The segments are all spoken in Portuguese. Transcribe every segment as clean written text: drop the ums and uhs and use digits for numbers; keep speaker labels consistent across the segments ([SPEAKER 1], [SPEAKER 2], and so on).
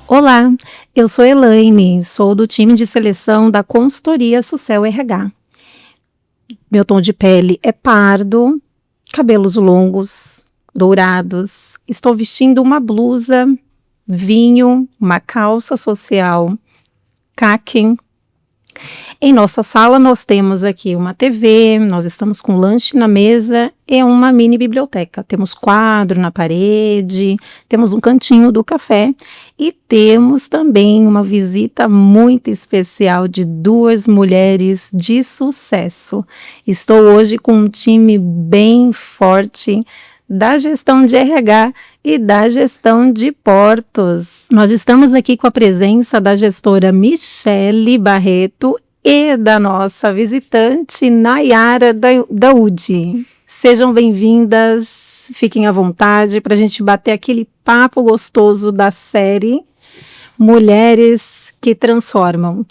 [SPEAKER 1] Olá, eu sou Elaine, sou do time de seleção da consultoria Sucel RH. Meu tom de pele é pardo, cabelos longos, dourados. Estou vestindo uma blusa, vinho, uma calça social, caqui. Em nossa sala nós temos aqui uma TV, nós estamos com lanche na mesa e uma mini biblioteca. Temos quadro na parede, temos um cantinho do café e temos também uma visita muito especial de duas mulheres de sucesso. Estou hoje com um time bem forte da gestão de RH e da gestão de portos. Nós estamos aqui com a presença da gestora Michele Barreto e da nossa visitante Nayara da UDI. Sejam bem-vindas, fiquem à vontade para a gente bater aquele papo gostoso da série Mulheres que Transformam.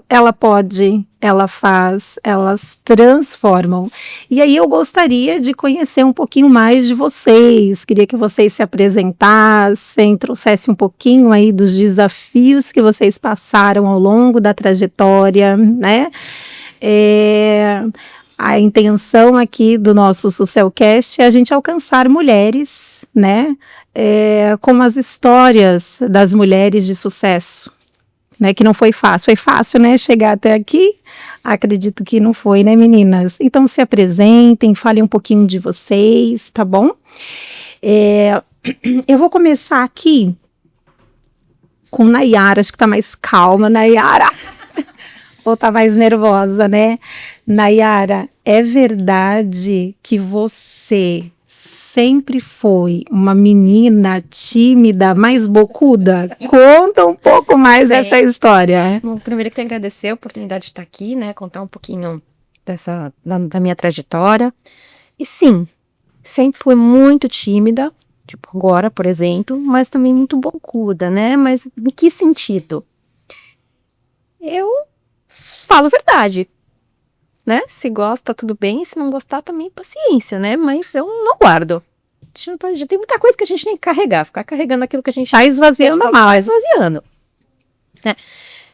[SPEAKER 1] Ela pode, ela faz, elas transformam. E aí eu gostaria de conhecer um pouquinho mais de vocês. Queria que vocês se apresentassem, trouxessem um pouquinho aí dos desafios que vocês passaram ao longo da trajetória, né? A intenção aqui do nosso Sucelcast é a gente alcançar mulheres, né? Como as histórias das mulheres de sucesso, né? Que não foi fácil. Foi fácil, né? Chegar até aqui? Acredito que não foi, né, meninas? Então se apresentem, falem um pouquinho de vocês, tá bom? Eu vou começar aqui com Nayara, acho que tá mais calma, Nayara. Ou tá mais nervosa, né? Nayara, é verdade que você sempre foi uma menina tímida, mais bocuda? Conta um pouco mais dessa história.
[SPEAKER 2] Bom, primeiro eu queria agradecer a oportunidade de estar aqui, né? Contar um pouquinho da minha trajetória. E sim, sempre fui muito tímida, tipo agora, por exemplo, mas também muito bocuda, né? Mas em que sentido? Eu falo a verdade, né? Se gosta, tudo bem. Se não gostar, também paciência, né? Mas eu não guardo. Já tem muita coisa que a gente tem que carregar. Ficar carregando aquilo que a gente
[SPEAKER 1] tá esvaziando mal.
[SPEAKER 2] Tá esvaziando. Né?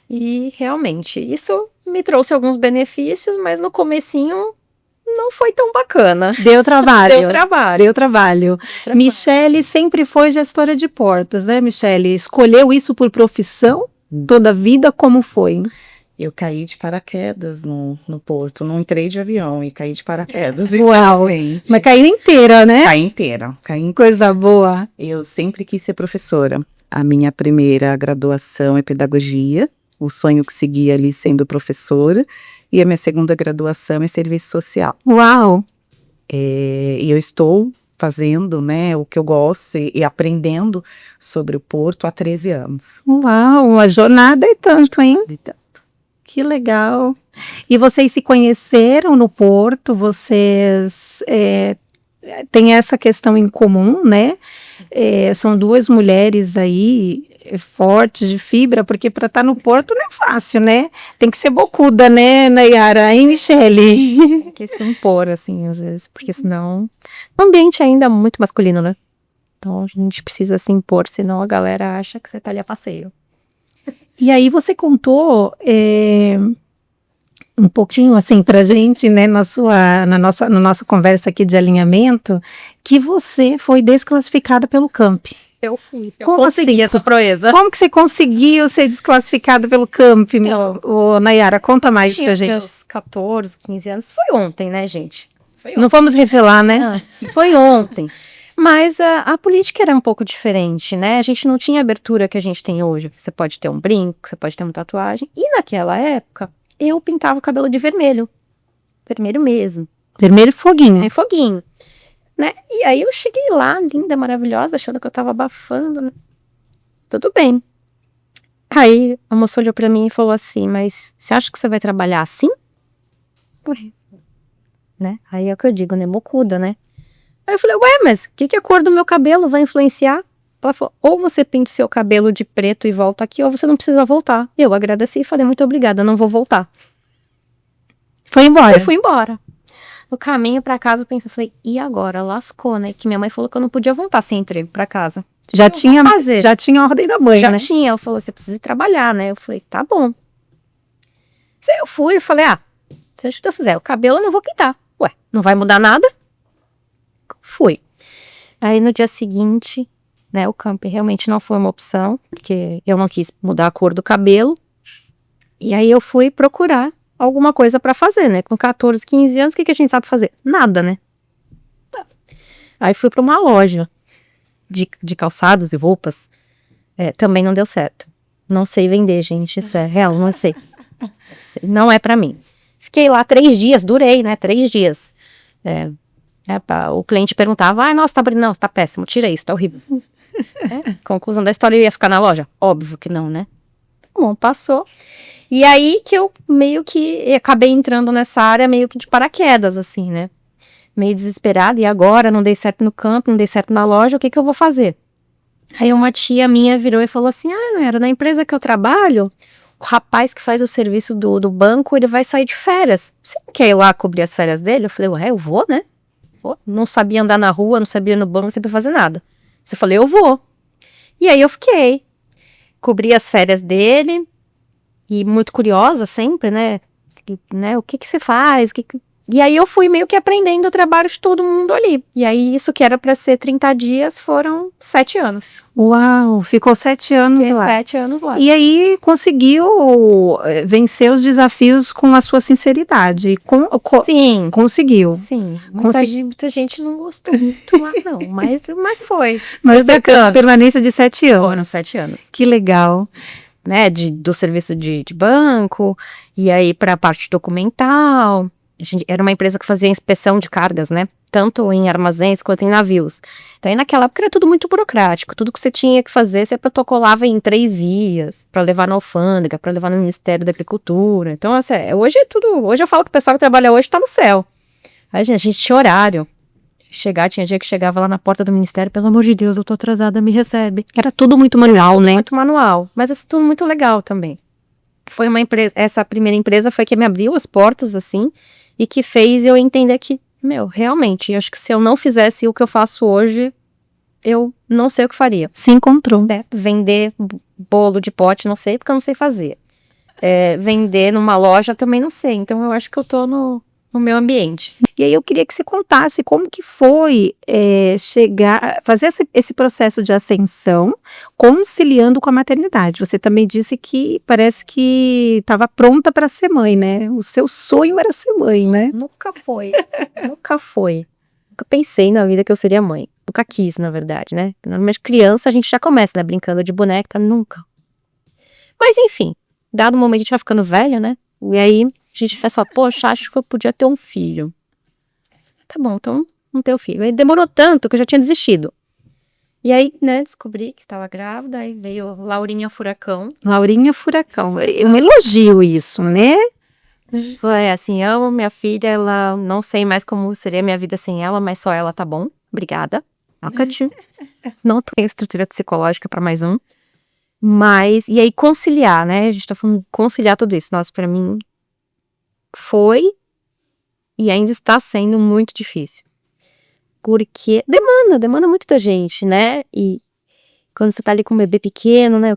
[SPEAKER 2] E realmente, isso me trouxe alguns benefícios, mas no comecinho não foi tão bacana.
[SPEAKER 1] Deu trabalho.
[SPEAKER 2] Deu trabalho.
[SPEAKER 1] Michele sempre foi gestora de portos, né, Michele? Escolheu isso por profissão? Toda a vida, como foi?
[SPEAKER 3] Eu caí de paraquedas no porto, não entrei de avião e caí de paraquedas.
[SPEAKER 1] Uau, mas caiu inteira, né?
[SPEAKER 3] Caí inteira.
[SPEAKER 1] Coisa boa.
[SPEAKER 3] Eu sempre quis ser professora. A minha primeira graduação é pedagogia, o sonho que segui ali sendo professora, e a minha segunda graduação é serviço social.
[SPEAKER 1] Uau!
[SPEAKER 3] E eu estou fazendo, né, o que eu gosto e aprendendo sobre o porto há 13 anos.
[SPEAKER 1] Uau, uma jornada e tanto, hein?
[SPEAKER 3] E tanto.
[SPEAKER 1] Que legal. E vocês se conheceram no porto, vocês têm essa questão em comum, né? São duas mulheres aí fortes de fibra, porque para estar no porto não é fácil, né? Tem que ser bocuda, né, Nayara? Hein, Michele?
[SPEAKER 2] Tem que se impor, assim, às vezes, porque senão o ambiente ainda é muito masculino, né? Então a gente precisa se impor, senão a galera acha que você tá ali a passeio.
[SPEAKER 1] E aí você contou um pouquinho assim pra gente, né, na nossa conversa aqui de alinhamento, que você foi desclassificada pelo CAMP.
[SPEAKER 2] Eu fui. Eu
[SPEAKER 1] Como
[SPEAKER 2] consegui
[SPEAKER 1] assim?
[SPEAKER 2] essa proeza.
[SPEAKER 1] Como que você conseguiu ser desclassificada pelo CAMP, Nayara? Conta mais pra gente.
[SPEAKER 2] Meus 14, 15 anos. Foi ontem, né, gente?
[SPEAKER 1] Não vamos revelar, né?
[SPEAKER 2] Foi ontem. Mas a política era um pouco diferente, né? A gente não tinha a abertura que a gente tem hoje. Você pode ter um brinco, você pode ter uma tatuagem. E naquela época, eu pintava o cabelo de vermelho. Vermelho mesmo.
[SPEAKER 1] Vermelho foguinho.
[SPEAKER 2] Foguinho. Né? E aí eu cheguei lá, linda, maravilhosa, achando que eu tava abafando, né? Tudo bem. Aí a moça olhou pra mim e falou assim, mas você acha que você vai trabalhar assim? Né? Aí é o que eu digo, né? Bocuda, né? Aí eu falei, ué, mas o que a cor do meu cabelo vai influenciar? Ela falou, ou você pinta o seu cabelo de preto e volta aqui, ou você não precisa voltar. Eu agradeci e falei, muito obrigada, não vou voltar.
[SPEAKER 1] Foi embora?
[SPEAKER 2] Eu fui embora. No caminho pra casa, eu pensei, falei, e agora? Lascou, né? Que minha mãe falou que eu não podia voltar sem emprego pra casa.
[SPEAKER 1] Já tinha,
[SPEAKER 2] fazer?
[SPEAKER 1] já tinha a ordem da mãe,
[SPEAKER 2] Já
[SPEAKER 1] né?
[SPEAKER 2] tinha. Ela falou, você precisa ir trabalhar, né? Eu falei, tá bom. Eu fui, eu falei, seja o que Deus quiser, o cabelo eu não vou pintar. Ué, não vai mudar nada? Fui. Aí no dia seguinte, né, o camp realmente não foi uma opção, porque eu não quis mudar a cor do cabelo. E aí eu fui procurar alguma coisa pra fazer, né? Com 14, 15 anos, o que que a gente sabe fazer? Nada, né? Tá. Aí fui pra uma loja de calçados e roupas. Também não deu certo. Não sei vender, gente, isso é real, não sei. Não é pra mim. Fiquei lá 3 dias, durei, né? 3 dias. O cliente perguntava, nossa, tá não, tá péssimo, tira isso, tá horrível. Conclusão da história, eu ia ficar na loja? Óbvio que não, né? Bom, passou. E aí que eu meio que acabei entrando nessa área meio que de paraquedas, assim, né? Meio desesperada, e agora não dei certo no campo, não dei certo na loja, o que que eu vou fazer? Aí uma tia minha virou e falou assim, Nayara, na empresa que eu trabalho, o rapaz que faz o serviço do banco, ele vai sair de férias. Você não quer ir lá cobrir as férias dele? Eu falei, eu vou, né? Não sabia andar na rua, não sabia ir no banco, não sabia fazer nada. Você falou, eu vou. E aí eu fiquei. Cobri as férias dele. E muito curiosa sempre, né? O que que você faz? E aí eu fui meio que aprendendo o trabalho de todo mundo ali. E aí isso que era para ser 30 dias foram 7 anos.
[SPEAKER 1] Uau, ficou 7 anos
[SPEAKER 2] Fiquei
[SPEAKER 1] lá.
[SPEAKER 2] 7 anos lá.
[SPEAKER 1] E aí conseguiu vencer os desafios com a sua sinceridade.
[SPEAKER 2] Sim.
[SPEAKER 1] Conseguiu.
[SPEAKER 2] Sim. Muita gente não gostou muito lá, não. Mas foi.
[SPEAKER 1] Mas da permanência de 7 anos.
[SPEAKER 2] Foram 7 anos.
[SPEAKER 1] Que legal.
[SPEAKER 2] Né, do serviço de banco, e aí para a parte documental. Era uma empresa que fazia inspeção de cargas, né? Tanto em armazéns quanto em navios. Então, aí naquela época era tudo muito burocrático. Tudo que você tinha que fazer, você protocolava em 3 vias, para levar na alfândega, para levar no Ministério da Agricultura. Então, assim, hoje é tudo. Hoje eu falo que o pessoal que trabalha hoje tá no céu. Aí, a gente tinha horário. Tinha dia que chegava lá na porta do ministério, pelo amor de Deus, eu tô atrasada, me recebe.
[SPEAKER 1] Era tudo muito manual, né?
[SPEAKER 2] Muito manual, mas assim, tudo muito legal também. Foi uma empresa, essa primeira empresa foi que me abriu as portas, assim, e que fez eu entender que, realmente, acho que se eu não fizesse o que eu faço hoje, eu não sei o que faria.
[SPEAKER 1] Se encontrou.
[SPEAKER 2] Vender bolo de pote, não sei, porque eu não sei fazer. Vender numa loja, também não sei, então eu acho que eu tô no meu ambiente.
[SPEAKER 1] E aí eu queria que você contasse como que foi fazer esse processo de ascensão, conciliando com a maternidade. Você também disse que parece que estava pronta para ser mãe, né? O seu sonho era ser mãe, né?
[SPEAKER 2] Nunca foi. Nunca foi. Nunca pensei na vida que eu seria mãe. Nunca quis, na verdade, né? Normalmente criança a gente já começa, né? Brincando de boneca, nunca. Mas enfim, dado o momento a gente vai ficando velha, né? E aí a gente fala, poxa, acho que eu podia ter um filho. Tá bom, então não ter um filho. Aí demorou tanto que eu já tinha desistido. E aí, né, descobri que estava grávida, aí veio Laurinha Furacão.
[SPEAKER 1] Laurinha Furacão. É um elogio isso, né?
[SPEAKER 2] Assim, amo minha filha, ela não sei mais como seria minha vida sem ela, mas só ela tá bom. Obrigada. Não tenho estrutura psicológica para mais um. Mas, e aí conciliar, né? A gente tá falando de conciliar tudo isso. Nossa, pra mim foi e ainda está sendo muito difícil. Porque demanda muito da gente, né? E quando você tá ali com um bebê pequeno, né?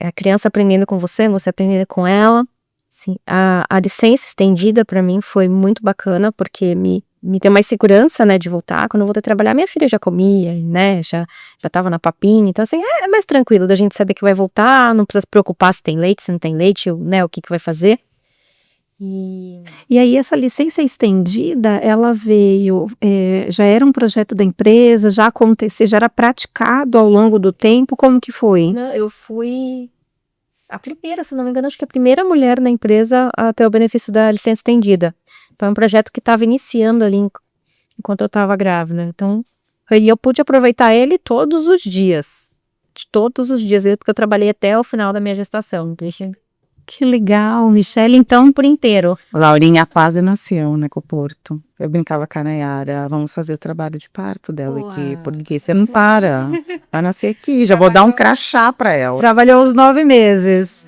[SPEAKER 2] A criança aprendendo com você aprendendo com ela. Assim, a licença estendida pra mim foi muito bacana, porque me deu mais segurança, né, de voltar. Quando eu voltei a trabalhar, minha filha já comia, né, já tava na papinha. Então, assim, é mais tranquilo da gente saber que vai voltar, não precisa se preocupar se tem leite, se não tem leite, né, o que vai fazer.
[SPEAKER 1] E aí essa licença estendida, ela veio, já era um projeto da empresa, já acontecia, já era praticado ao longo do tempo, como que foi?
[SPEAKER 2] Não, eu fui a primeira, se não me engano, acho que a primeira mulher na empresa a ter o benefício da licença estendida. Foi um projeto que estava iniciando ali enquanto eu estava grávida. Então, eu pude aproveitar ele todos os dias. De todos os dias, porque eu trabalhei até o final da minha gestação.
[SPEAKER 1] Que legal, Michele, então
[SPEAKER 2] por inteiro.
[SPEAKER 3] Laurinha quase nasceu, né, com o Porto. Eu brincava com a Nayara, vamos fazer o trabalho de parto dela aqui, porque você não para. Vai nascer aqui, já vou dar um crachá pra ela.
[SPEAKER 1] Trabalhou os 9 meses.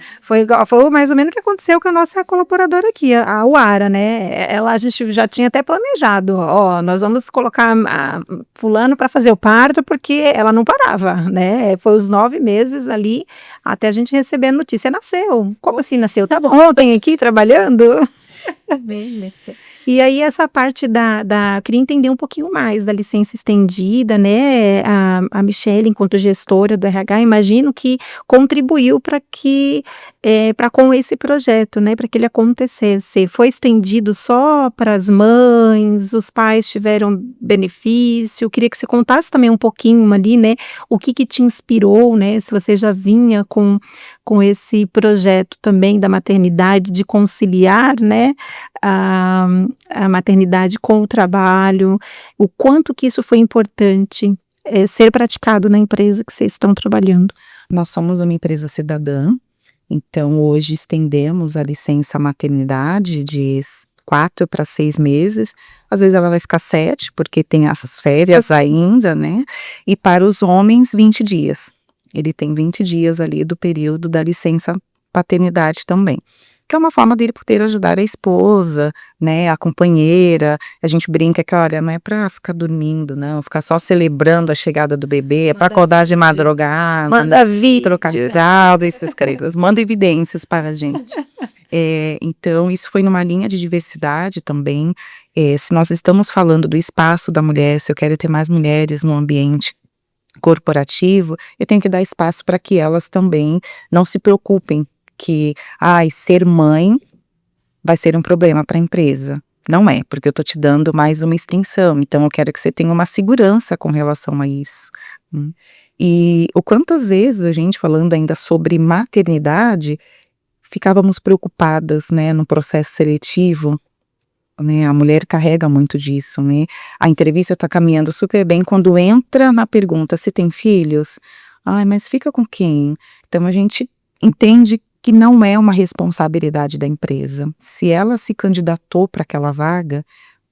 [SPEAKER 1] Foi mais ou menos o que aconteceu com a nossa colaboradora aqui, a Uara, né? A gente já tinha até planejado, ó, nós vamos colocar a fulano para fazer o parto, porque ela não parava, né? Foi os 9 meses ali, até a gente receber a notícia, nasceu. Como assim nasceu? Tá bom, ontem aqui trabalhando? E aí essa parte queria entender um pouquinho mais da licença estendida, né? A Michelle, enquanto gestora do RH, imagino que contribuiu para com esse projeto, né? Para que ele acontecesse. Foi estendido só para as mães, os pais tiveram benefício. Queria que você contasse também um pouquinho ali, né? O que te inspirou, né? Se você já vinha com esse projeto também da maternidade, de conciliar, né? A maternidade com o trabalho, o quanto que isso foi importante ser praticado na empresa que vocês estão trabalhando.
[SPEAKER 3] Nós somos uma empresa cidadã, então hoje estendemos a licença maternidade de 4 para 6 meses, às vezes ela vai ficar 7, porque tem essas férias ainda, né? E para os homens, 20 dias. Ele tem 20 dias ali do período da licença paternidade também. Que é uma forma dele poder ajudar a esposa, né, a companheira. A gente brinca que, olha, não é para ficar dormindo, não, ficar só celebrando a chegada do bebê, é para acordar de madrugada,
[SPEAKER 1] manda vídeo,
[SPEAKER 3] trocar fralda, essas coisas, manda evidências para a gente. Então, isso foi numa linha de diversidade também. Se nós estamos falando do espaço da mulher, se eu quero ter mais mulheres no ambiente corporativo, eu tenho que dar espaço para que elas também não se preocupem que, ser mãe vai ser um problema para a empresa. Não é, porque eu estou te dando mais uma extensão, então eu quero que você tenha uma segurança com relação a isso. E o quantas vezes a gente, falando ainda sobre maternidade, ficávamos preocupadas, né, no processo seletivo, né, a mulher carrega muito disso, né, a entrevista está caminhando super bem, quando entra na pergunta se tem filhos, mas fica com quem? Então a gente entende que não é uma responsabilidade da empresa. Se ela se candidatou para aquela vaga,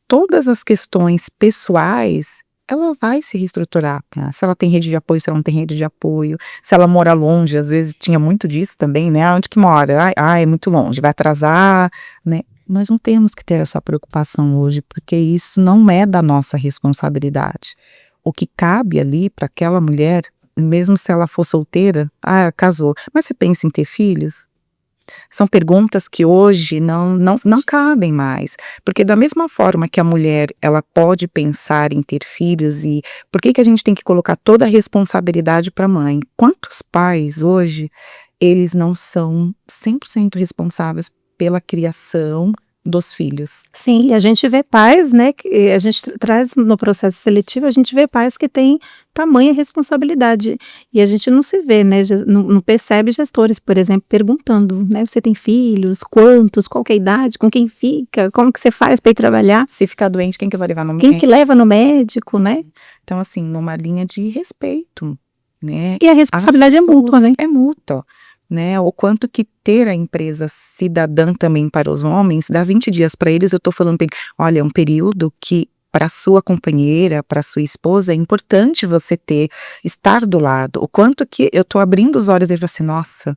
[SPEAKER 3] todas as questões pessoais, ela vai se reestruturar, né? Se ela tem rede de apoio, se ela não tem rede de apoio, se ela mora longe, às vezes tinha muito disso também, né? Onde que mora? É muito longe, vai atrasar, né? Nós não temos que ter essa preocupação hoje, porque isso não é da nossa responsabilidade. O que cabe ali para aquela mulher, mesmo se ela for solteira, casou, mas você pensa em ter filhos? São perguntas que hoje não cabem mais, porque da mesma forma que a mulher, ela pode pensar em ter filhos, e por que a gente tem que colocar toda a responsabilidade para a mãe? Quantos pais hoje, eles não são 100% responsáveis pela criação dos filhos?
[SPEAKER 1] Sim, e a gente vê pais, né, que a gente traz no processo seletivo, a gente vê pais que têm tamanha responsabilidade, e a gente não se vê, né, não percebe gestores, por exemplo, perguntando, né, você tem filhos, quantos, qual que é a idade, com quem fica, como que você faz para ir trabalhar?
[SPEAKER 3] Se ficar doente, quem que vai levar no médico?
[SPEAKER 1] Quem que leva no médico, né?
[SPEAKER 3] Então, assim, numa linha de respeito, né?
[SPEAKER 1] E a responsabilidade é mútua, né?
[SPEAKER 3] É mútua. Né, o quanto que ter a empresa cidadã também para os homens, dá 20 dias para eles, eu estou falando, olha, é um período que para sua companheira, para sua esposa, é importante você estar do lado, o quanto que eu estou abrindo os olhos e falo assim, nossa,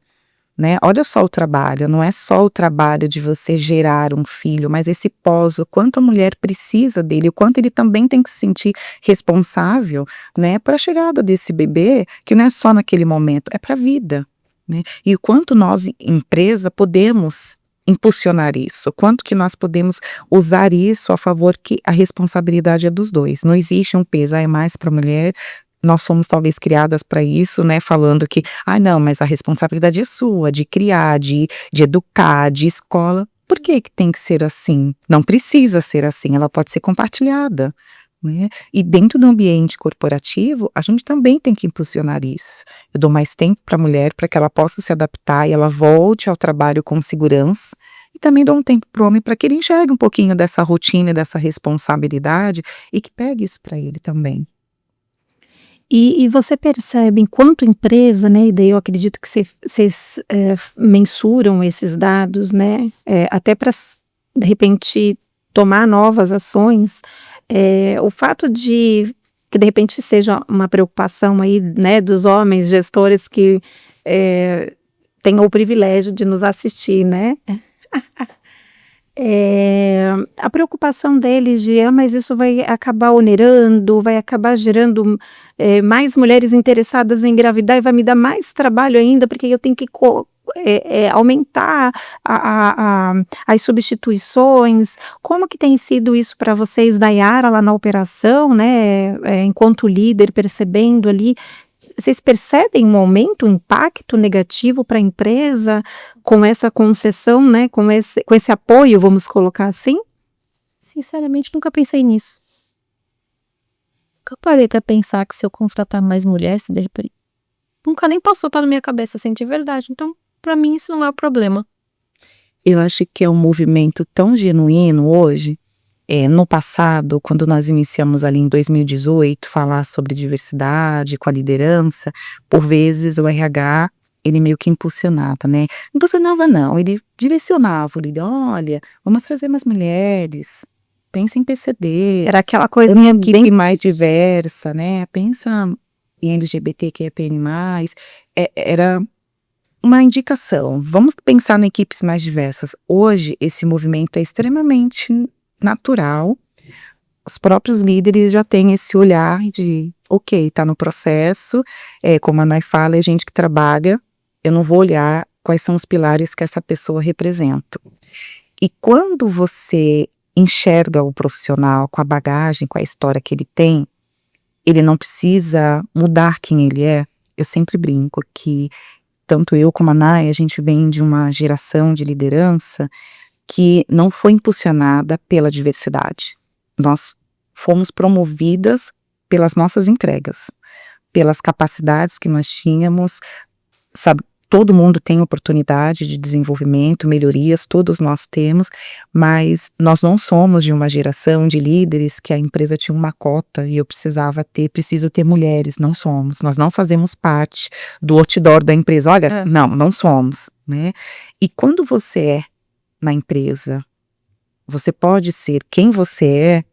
[SPEAKER 3] né, olha só o trabalho, não é só o trabalho de você gerar um filho, mas esse pós, o quanto a mulher precisa dele, o quanto ele também tem que se sentir responsável, né, para a chegada desse bebê, que não é só naquele momento, é para a vida. Né? E o quanto nós, empresa, podemos impulsionar isso, o quanto que nós podemos usar isso a favor que a responsabilidade é dos dois, não existe um peso, é mais para a mulher, nós fomos talvez criadas para isso, né, falando que, não, mas a responsabilidade é sua, de criar, de educar, de escola, por que tem que ser assim? Não precisa ser assim, ela pode ser compartilhada. Né? E dentro do ambiente corporativo, a gente também tem que impulsionar isso. Eu dou mais tempo para a mulher para que ela possa se adaptar e ela volte ao trabalho com segurança. E também dou um tempo para o homem para que ele enxergue um pouquinho dessa rotina, dessa responsabilidade e que pegue isso para ele também.
[SPEAKER 1] E você percebe, enquanto empresa, né, e daí eu acredito que vocês mensuram esses dados, né, até para, de repente, tomar novas ações, o fato de que de repente seja uma preocupação aí, né, dos homens gestores que tenha o privilégio de nos assistir, né? A preocupação deles de, mas isso vai acabar onerando, vai acabar gerando mais mulheres interessadas em engravidar e vai me dar mais trabalho ainda, porque eu tenho que aumentar as substituições. Como que tem sido isso para vocês, Dayara, lá na operação, né? Enquanto líder, percebendo ali, vocês percebem um aumento, um impacto negativo para a empresa com essa concessão, né? Com esse apoio, vamos colocar assim?
[SPEAKER 2] Sinceramente, nunca pensei nisso. Nunca parei para pensar que se eu contratar mais mulheres, de repente, nunca nem passou pela minha cabeça, assim, de verdade. Então, para mim, isso não é o problema.
[SPEAKER 3] Eu acho que é um movimento tão genuíno hoje. No passado, quando nós iniciamos ali em 2018, falar sobre diversidade com a liderança, por vezes o RH, ele meio que impulsionava, né? Impulsionava não, ele direcionava o líder, olha, vamos trazer mais mulheres, pensa em PCD,
[SPEAKER 1] Era aquela coisa
[SPEAKER 3] uma equipe mais diversa, né? Pensa em LGBTQIAPN+, era uma indicação, vamos pensar em equipes mais diversas. Hoje, esse movimento é extremamente natural, os próprios líderes já têm esse olhar de, ok, está no processo, como a Nay fala, é gente que trabalha, eu não vou olhar quais são os pilares que essa pessoa representa. E quando você enxerga o profissional com a bagagem, com a história que ele tem, ele não precisa mudar quem ele é. Eu sempre brinco que tanto eu como a Nay, a gente vem de uma geração de liderança que não foi impulsionada pela diversidade. Nós fomos promovidas pelas nossas entregas, pelas capacidades que nós tínhamos, sabe? Todo mundo tem oportunidade de desenvolvimento, melhorias, todos nós temos, mas nós não somos de uma geração de líderes que a empresa tinha uma cota e eu preciso ter mulheres, não somos, nós não fazemos parte do outdoor da empresa, olha, não somos, né? E quando você é na empresa, você pode ser quem você é,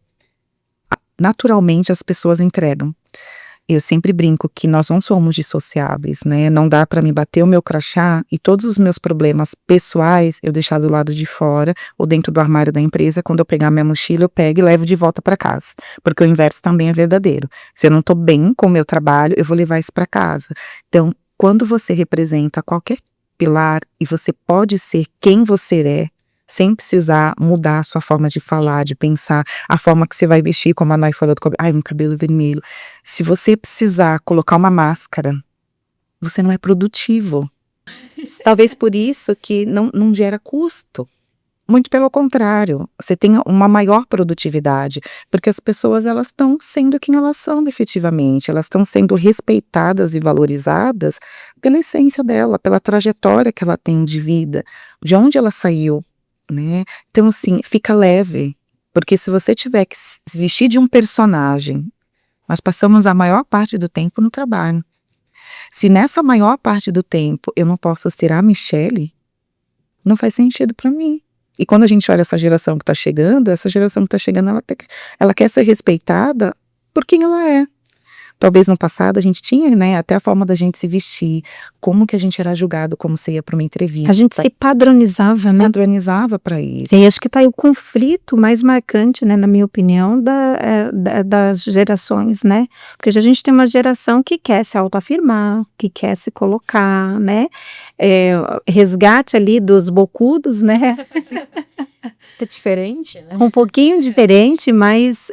[SPEAKER 3] naturalmente as pessoas entregam. Eu sempre brinco que nós não somos dissociáveis, né? Não dá para me bater o meu crachá e todos os meus problemas pessoais eu deixar do lado de fora ou dentro do armário da empresa. Quando eu pegar minha mochila, eu pego e levo de volta para casa, porque o inverso também é verdadeiro. Se eu não tô bem com o meu trabalho, eu vou levar isso para casa. Então, quando você representa qualquer pilar e você pode ser quem você é, sem precisar mudar a sua forma de falar, de pensar, a forma que você vai vestir, como a Nay falou do cabelo, um cabelo vermelho. Se você precisar colocar uma máscara, você não é produtivo. Talvez por isso que não gera custo. Muito pelo contrário, você tem uma maior produtividade, porque as pessoas elas estão sendo quem elas são efetivamente, elas estão sendo respeitadas e valorizadas pela essência dela, pela trajetória que ela tem de vida, de onde ela saiu. Né? Então assim, fica leve, porque se você tiver que se vestir de um personagem, nós passamos a maior parte do tempo no trabalho. Se nessa maior parte do tempo eu não posso ser a Michele, não faz sentido para mim. E quando a gente olha essa geração que está chegando, ela quer ser respeitada por quem ela é. Talvez no passado a gente tinha, né, até a forma da gente se vestir, como que a gente era julgado, como você ia para uma entrevista.
[SPEAKER 1] A gente se padronizava, né?
[SPEAKER 3] Padronizava para isso.
[SPEAKER 1] E acho que está aí o conflito mais marcante, né, na minha opinião, das gerações, né? Porque a gente tem uma geração que quer se autoafirmar, que quer se colocar, né? Resgate ali dos bocudos, né?
[SPEAKER 2] É diferente, né?
[SPEAKER 1] Um pouquinho diferente, mas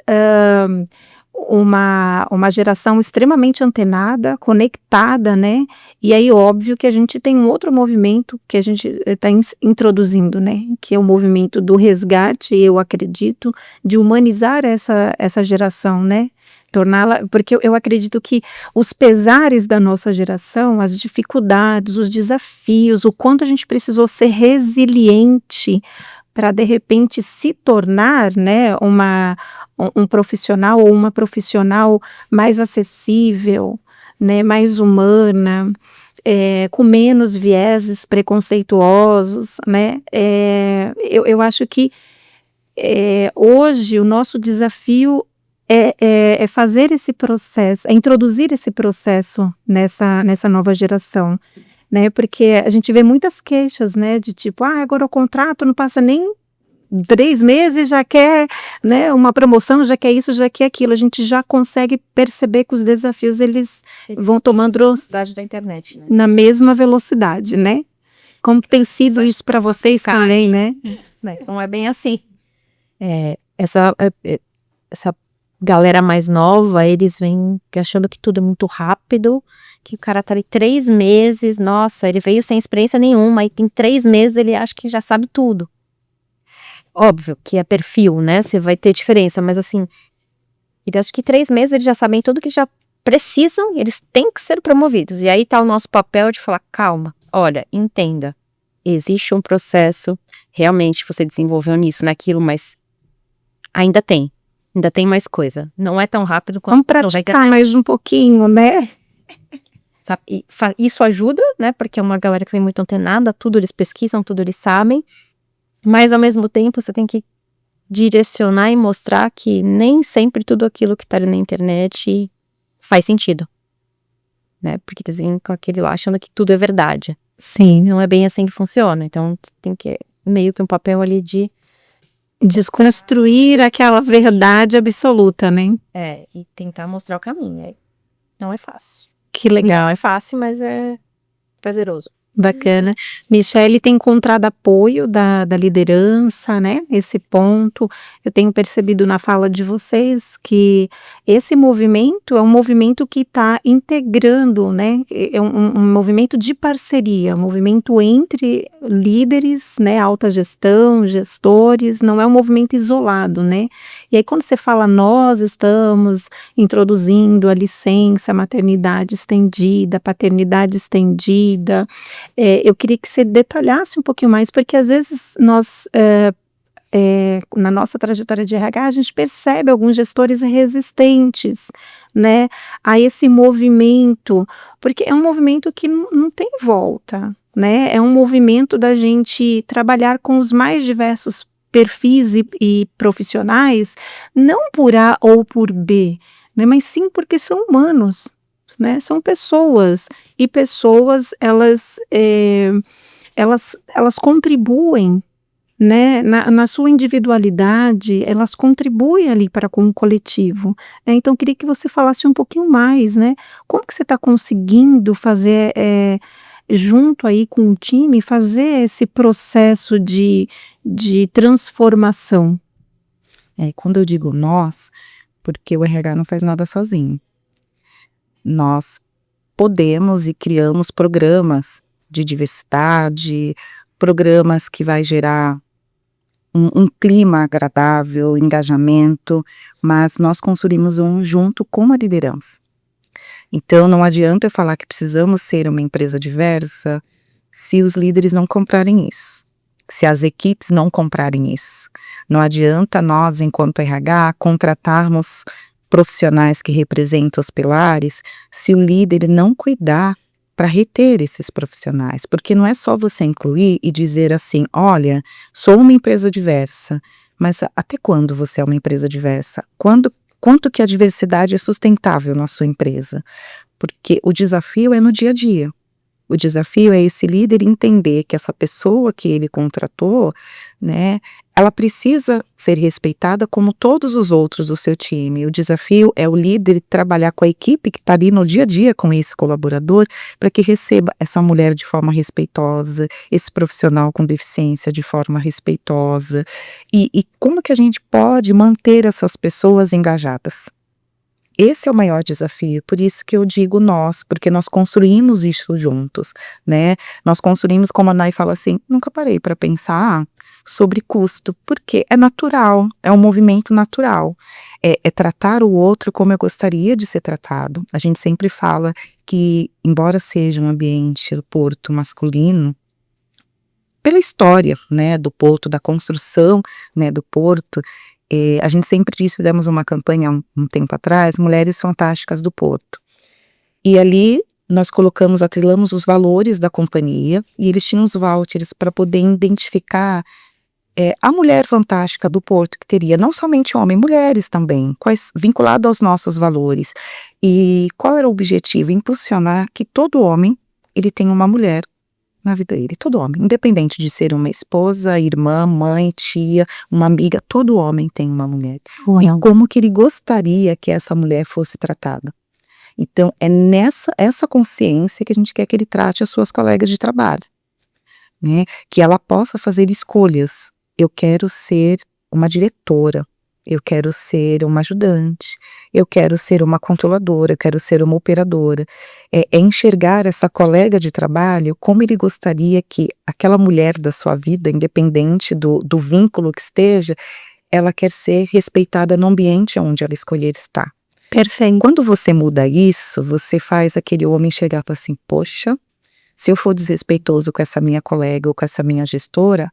[SPEAKER 1] uma geração extremamente antenada, conectada, né? E aí, óbvio que a gente tem um outro movimento que a gente está introduzindo, né? Que é o movimento do resgate, eu acredito, de humanizar essa geração, né? Torná-la, porque eu acredito que os pesares da nossa geração, as dificuldades, os desafios, o quanto a gente precisou ser resiliente para de repente se tornar, né, um profissional ou uma profissional mais acessível, né, mais humana, com menos vieses preconceituosos, né? Eu acho que hoje o nosso desafio é fazer esse processo, é introduzir esse processo nessa nova geração. né? Porque a gente vê muitas queixas, né? De tipo, agora o contrato não passa nem 3 meses, já quer, né, uma promoção, já quer isso, já quer aquilo. A gente já consegue perceber que os desafios, eles vão tomando
[SPEAKER 2] velocidade da internet, né?
[SPEAKER 1] na mesma velocidade, né? Como tem sido isso para vocês também, né?
[SPEAKER 2] Não é bem assim. Essa galera mais nova, eles vêm achando que tudo é muito rápido, que o cara tá ali 3 meses, nossa, ele veio sem experiência nenhuma, e em 3 meses ele acha que já sabe tudo. Óbvio que é perfil, né? Você vai ter diferença, mas assim, ele acha que 3 meses eles já sabem tudo que já precisam e eles têm que ser promovidos. E aí tá o nosso papel de falar, calma, olha, entenda, existe um processo, realmente você desenvolveu nisso, naquilo, mas ainda tem mais coisa. Não é tão rápido quanto...
[SPEAKER 1] Vamos praticar mais um pouquinho, né?
[SPEAKER 2] Sabe? E isso ajuda, né? Porque é uma galera que vem muito antenada, tudo eles pesquisam, tudo eles sabem. Mas, ao mesmo tempo, você tem que direcionar e mostrar que nem sempre tudo aquilo que tá ali na internet faz sentido, né? Porque eles vêm com aquele lá achando que tudo é verdade.
[SPEAKER 1] Sim.
[SPEAKER 2] Não é bem assim que funciona. Então, tem que meio que um papel ali de...
[SPEAKER 1] desconstruir aquela verdade absoluta, né?
[SPEAKER 2] E tentar mostrar o caminho. Não é fácil.
[SPEAKER 1] Que legal.
[SPEAKER 2] Não é fácil, mas é prazeroso.
[SPEAKER 1] Bacana. Michele tem encontrado apoio da liderança, né? Esse ponto. Eu tenho percebido na fala de vocês que esse movimento é um movimento que está integrando, né? É um movimento de parceria, um movimento entre líderes, né? Alta gestão, gestores, não é um movimento isolado, né? E aí quando você fala nós estamos introduzindo a licença, maternidade estendida, paternidade estendida, eu queria que você detalhasse um pouquinho mais, porque às vezes nós, na nossa trajetória de RH, a gente percebe alguns gestores resistentes, né, a esse movimento, porque é um movimento que não tem volta, né, é um movimento da gente trabalhar com os mais diversos perfis e profissionais, não por A ou por B, né, mas sim porque são humanos, né? São pessoas, e pessoas elas contribuem, né? Na sua individualidade, elas contribuem ali para com o coletivo, né? Então queria que você falasse um pouquinho mais, né? Como que você está conseguindo fazer junto aí com o time, fazer esse processo de transformação?
[SPEAKER 3] Quando eu digo nós, porque o RH não faz nada sozinho. Nós podemos e criamos programas de diversidade, programas que vai gerar um clima agradável, engajamento, mas nós construímos junto com a liderança. Então não adianta eu falar que precisamos ser uma empresa diversa se os líderes não comprarem isso, se as equipes não comprarem isso. Não adianta nós, enquanto RH, contratarmos profissionais que representam os pilares, se o líder não cuidar para reter esses profissionais, porque não é só você incluir e dizer assim, olha, sou uma empresa diversa, mas até quando você é uma empresa diversa? Quanto que a diversidade é sustentável na sua empresa? Porque o desafio é no dia a dia. O desafio é esse líder entender que essa pessoa que ele contratou, né, ela precisa ser respeitada como todos os outros do seu time. O desafio é o líder trabalhar com a equipe que está ali no dia a dia com esse colaborador para que receba essa mulher de forma respeitosa, esse profissional com deficiência de forma respeitosa. E como que a gente pode manter essas pessoas engajadas? Esse é o maior desafio, por isso que eu digo nós, porque nós construímos isso juntos, né? Nós construímos, como a Nay fala assim, nunca parei para pensar sobre custo, porque é natural, é um movimento natural, é tratar o outro como eu gostaria de ser tratado. A gente sempre fala que, embora seja um ambiente do porto masculino, pela história, né, do porto, da construção, né, do porto, a gente sempre disse, fizemos uma campanha um tempo atrás, Mulheres Fantásticas do Porto. E ali nós atrelamos os valores da companhia e eles tinham os vouchers para poder identificar a mulher fantástica do Porto, que teria não somente homem, mulheres também, vinculado aos nossos valores. E qual era o objetivo? Impulsionar que todo homem ele tem uma mulher na vida dele, todo homem, independente de ser uma esposa, irmã, mãe, tia, uma amiga, todo homem tem uma mulher. E como que ele gostaria que essa mulher fosse tratada? Então, é essa consciência que a gente quer que ele trate as suas colegas de trabalho, né? Que ela possa fazer escolhas. Eu quero ser uma diretora, eu quero ser uma ajudante, eu quero ser uma controladora, eu quero ser uma operadora. É enxergar essa colega de trabalho como ele gostaria que aquela mulher da sua vida, independente do vínculo que esteja, ela quer ser respeitada no ambiente onde ela escolher estar.
[SPEAKER 1] Perfeito.
[SPEAKER 3] Quando você muda isso, você faz aquele homem chegar e falar assim, poxa, se eu for desrespeitoso com essa minha colega ou com essa minha gestora,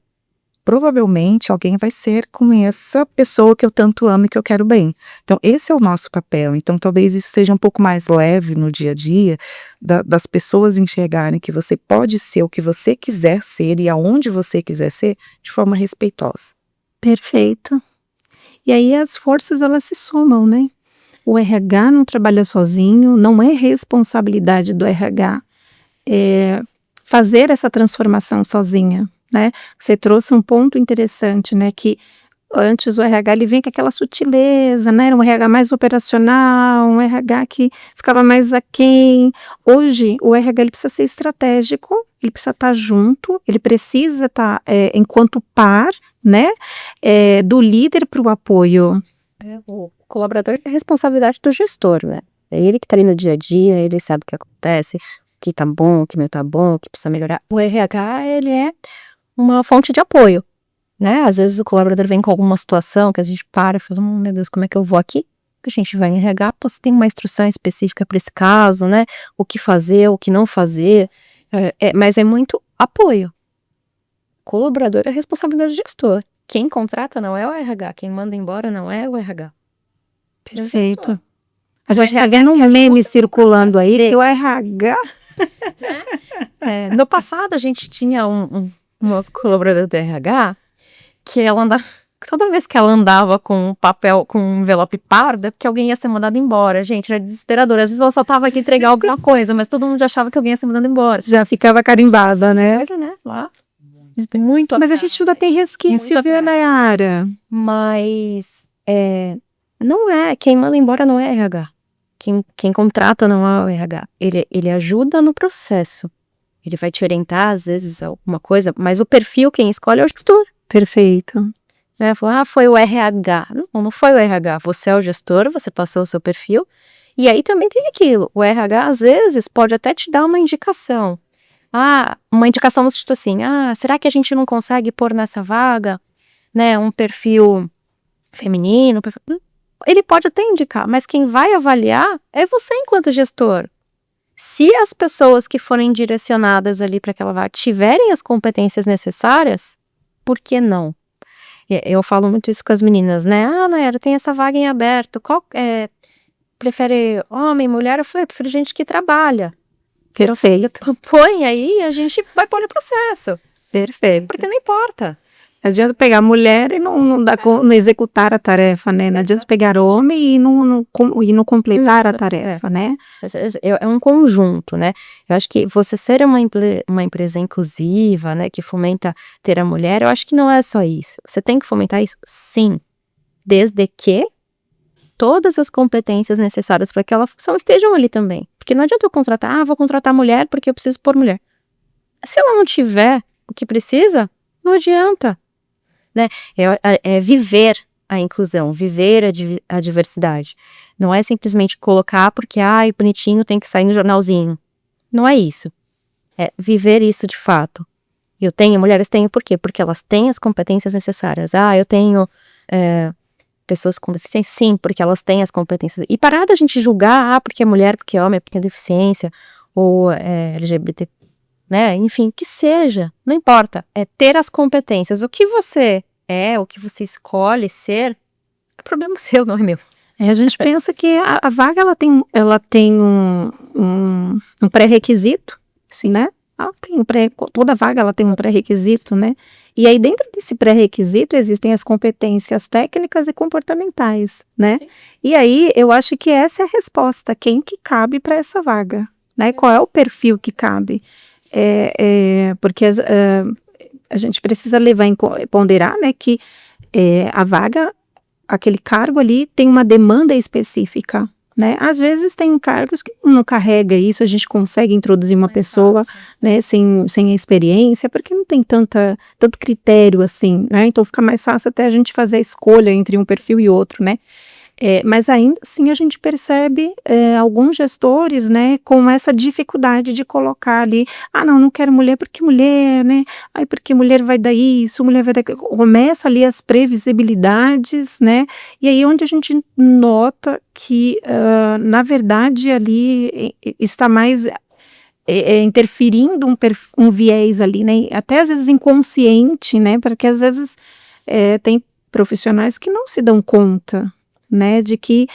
[SPEAKER 3] provavelmente alguém vai ser com essa pessoa que eu tanto amo e que eu quero bem. Então, esse é o nosso papel. Então, talvez isso seja um pouco mais leve no dia a dia, das pessoas enxergarem que você pode ser o que você quiser ser e aonde você quiser ser, de forma respeitosa.
[SPEAKER 1] Perfeito. E aí as forças, elas se somam, né? O RH não trabalha sozinho, não é responsabilidade do RH fazer essa transformação sozinha, né? Você trouxe um ponto interessante, né? Que antes o RH ele vem com aquela sutileza, né? Era um RH mais operacional, um RH que ficava mais aquém. Hoje o RH ele precisa ser estratégico, ele precisa estar junto, ele precisa estar enquanto par, né? Do líder para o apoio.
[SPEAKER 2] O colaborador é responsabilidade do gestor, né? É ele que tá ali no dia a dia, ele sabe o que acontece, o que tá bom, o que não tá bom, o que precisa melhorar. O RH, ele é uma fonte de apoio, né? Às vezes o colaborador vem com alguma situação que a gente para e fala, meu Deus, como é que eu vou aqui? A gente vai em RH, pô, você tem uma instrução específica para esse caso, né? O que fazer, o que não fazer, mas é muito apoio. O colaborador é responsabilidade do gestor. Quem contrata não é o RH, quem manda embora não é o RH.
[SPEAKER 1] Perfeito. A gente está vendo um meme circulando aí, que o RH...
[SPEAKER 2] No passado, a gente tinha um nosso colaborador do RH, que ela andava, toda vez que ela andava com um papel, com um envelope pardo, é porque alguém ia ser mandado embora. Gente, era desesperador. Às vezes ela só tava aqui entregar alguma coisa, mas todo mundo já achava que alguém ia ser mandado embora.
[SPEAKER 1] Já ficava carimbada, né?
[SPEAKER 2] Coisa, né? Lá. Muito
[SPEAKER 1] Mas a gente ainda tem resquício, viu, Nayara?
[SPEAKER 2] Mas não é, quem manda embora não é RH. Quem contrata não é o RH. Ele ajuda no processo. Ele vai te orientar, às vezes, alguma coisa, mas o perfil, quem escolhe é o gestor.
[SPEAKER 1] Perfeito.
[SPEAKER 2] Né? Foi o RH. Não foi o RH. Você é o gestor, você passou o seu perfil. E aí também tem aquilo. O RH, às vezes, pode até te dar uma indicação. Uma indicação no sentido assim, será que a gente não consegue pôr nessa vaga, né, um perfil feminino? Ele pode até indicar, mas quem vai avaliar é você enquanto gestor. Se as pessoas que forem direcionadas ali para aquela vaga tiverem as competências necessárias, por que não? Eu falo muito isso com as meninas, né? Nayara, tem essa vaga em aberto. Prefere homem, mulher? Eu falei, eu prefiro gente que trabalha.
[SPEAKER 1] Perfeito.
[SPEAKER 2] Põe aí, a gente vai pôr no processo.
[SPEAKER 1] Perfeito.
[SPEAKER 2] Porque não importa.
[SPEAKER 1] Não adianta pegar a mulher e não executar a tarefa, né? Não adianta pegar homem e não completar a tarefa, né?
[SPEAKER 2] É um conjunto, né? Eu acho que você ser uma empresa inclusiva, né? Que fomenta ter a mulher, eu acho que não é só isso. Você tem que fomentar isso? Sim. Desde que todas as competências necessárias para aquela função estejam ali também. Porque não adianta eu contratar, vou contratar mulher porque eu preciso pôr mulher. Se ela não tiver o que precisa, não adianta. Né? É viver a inclusão, viver a diversidade. Não é simplesmente colocar porque, bonitinho, tem que sair no jornalzinho. Não é isso. É viver isso de fato. Mulheres têm por quê? Porque elas têm as competências necessárias. Eu tenho pessoas com deficiência, sim, porque elas têm as competências. E parar da gente julgar, porque é mulher, porque é homem, porque é deficiência, ou LGBT, né? Enfim, que seja, não importa. É ter as competências. O que você o que você escolhe ser, é problema seu, não é meu.
[SPEAKER 1] A gente pensa que a vaga ela tem um pré-requisito, assim, né? Toda vaga ela tem um pré-requisito, né? E aí dentro desse pré-requisito existem as competências técnicas e comportamentais, né? Sim. E aí eu acho que essa é a resposta, quem que cabe para essa vaga, né? Qual é o perfil que cabe? Porque a gente precisa ponderar, né, que a vaga, aquele cargo ali tem uma demanda específica, né? Às vezes tem cargos que não carrega isso, a gente consegue introduzir uma pessoa, né, sem experiência, porque não tem tanto critério assim, né? Então fica mais fácil até a gente fazer a escolha entre um perfil e outro, né? Mas ainda assim a gente percebe alguns gestores, né, com essa dificuldade de colocar ali, não quero mulher porque mulher, né, porque mulher vai dar isso, mulher vai dar aquilo. Começa ali as previsibilidades, né, e aí onde a gente nota que, na verdade, ali está mais interferindo um viés ali, né, até às vezes inconsciente, né, porque às vezes tem profissionais que não se dão conta, né, de que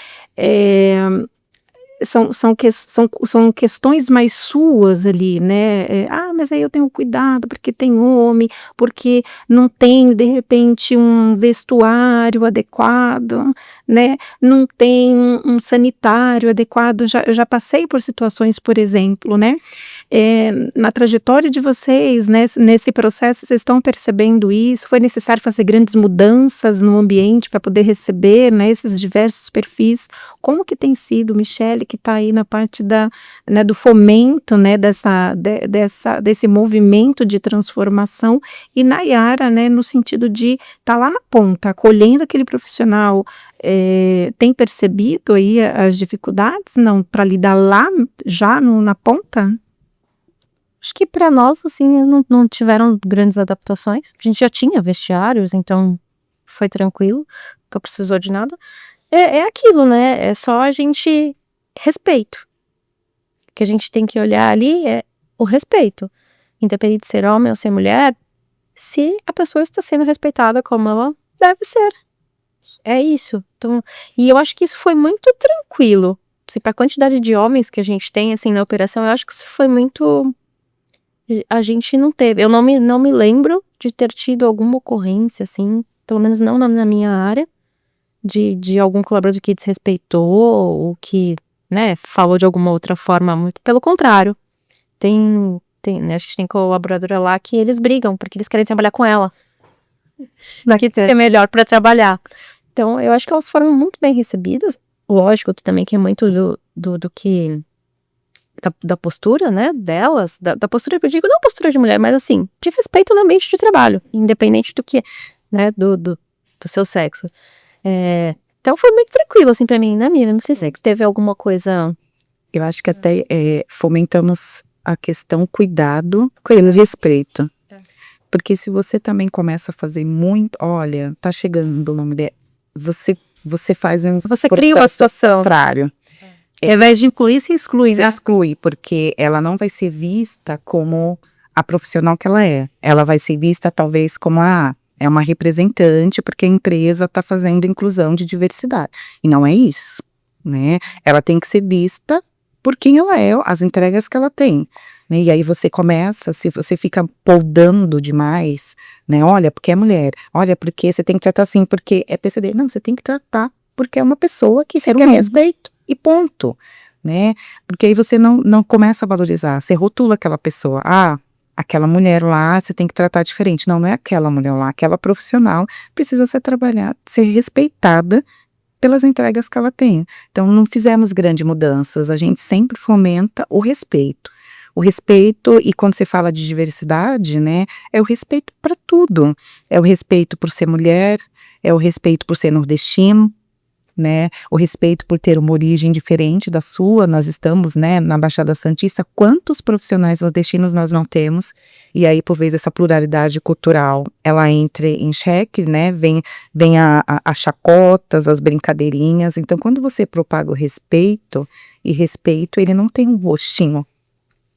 [SPEAKER 1] são questões mais suas ali, né, mas aí eu tenho cuidado porque tem homem, porque não tem, de repente, um vestuário adequado, né, não tem um sanitário adequado. Eu já passei por situações, por exemplo, né, na trajetória de vocês, né, nesse processo, vocês estão percebendo isso? Foi necessário fazer grandes mudanças no ambiente para poder receber, né, esses diversos perfis? Como que tem sido, Michele, que está aí na parte né, do fomento, né, desse movimento de transformação, e Nayara, né, no sentido de estar lá na ponta, acolhendo aquele profissional, tem percebido aí as dificuldades, não, para lidar lá, já na ponta?
[SPEAKER 2] Acho que para nós, assim, não tiveram grandes adaptações. A gente já tinha vestiários, então foi tranquilo, nunca precisou de nada. É aquilo, né? É só a gente respeito. O que a gente tem que olhar ali é o respeito. Independente de ser homem ou ser mulher, se a pessoa está sendo respeitada como ela deve ser. É isso. Então, e eu acho que isso foi muito tranquilo. Assim, para a quantidade de homens que a gente tem, assim, na operação, eu acho que isso foi muito... A gente não teve. Eu não me lembro de ter tido alguma ocorrência, assim, pelo menos não na minha área, de algum colaborador que desrespeitou ou que, né, falou de alguma outra forma. Muito pelo contrário. Né, a gente tem colaboradora lá que eles brigam porque eles querem trabalhar com ela. Que é melhor para trabalhar. Então, eu acho que elas foram muito bem recebidas. Lógico, também que é muito do que... Da postura, né, delas, da postura que eu digo, não postura de mulher, mas assim, de respeito no ambiente de trabalho, independente do que, né, do seu sexo. Então foi muito tranquilo, assim, pra mim, né, Miriam? Não sei se teve alguma coisa...
[SPEAKER 3] Eu acho que até fomentamos a questão cuidado pelo respeito. Porque se você também começa a fazer muito, olha, tá chegando o nome dela, você faz um...
[SPEAKER 2] Você cria uma situação.
[SPEAKER 3] Contrário.
[SPEAKER 1] Ao invés de incluir, se exclui, né?
[SPEAKER 3] Se exclui, porque ela não vai ser vista como a profissional que ela é. Ela vai ser vista talvez como é uma representante, porque a empresa está fazendo inclusão de diversidade. E não é isso, né? Ela tem que ser vista por quem ela é, as entregas que ela tem. Né? E aí você começa, se você fica podando demais, né? Olha, porque é mulher. Olha, porque você tem que tratar assim, porque é PCD. Não, você tem que tratar porque é uma pessoa que quer respeito. E ponto, né? Porque aí você não começa a valorizar, você rotula aquela pessoa, aquela mulher lá, você tem que tratar diferente. Não é aquela mulher lá, aquela profissional precisa ser respeitada pelas entregas que ela tem. Então não fizemos grandes mudanças, a gente sempre fomenta o respeito. O respeito, e quando você fala de diversidade, né, é o respeito para tudo. É o respeito por ser mulher, é o respeito por ser nordestino, né, o respeito por ter uma origem diferente da sua. Nós estamos, né, na Baixada Santista, quantos profissionais nordestinos nós não temos, e aí por vezes essa pluralidade cultural, ela entra em xeque, né, vem as chacotas, as brincadeirinhas. Então quando você propaga o respeito, e respeito ele não tem um rostinho,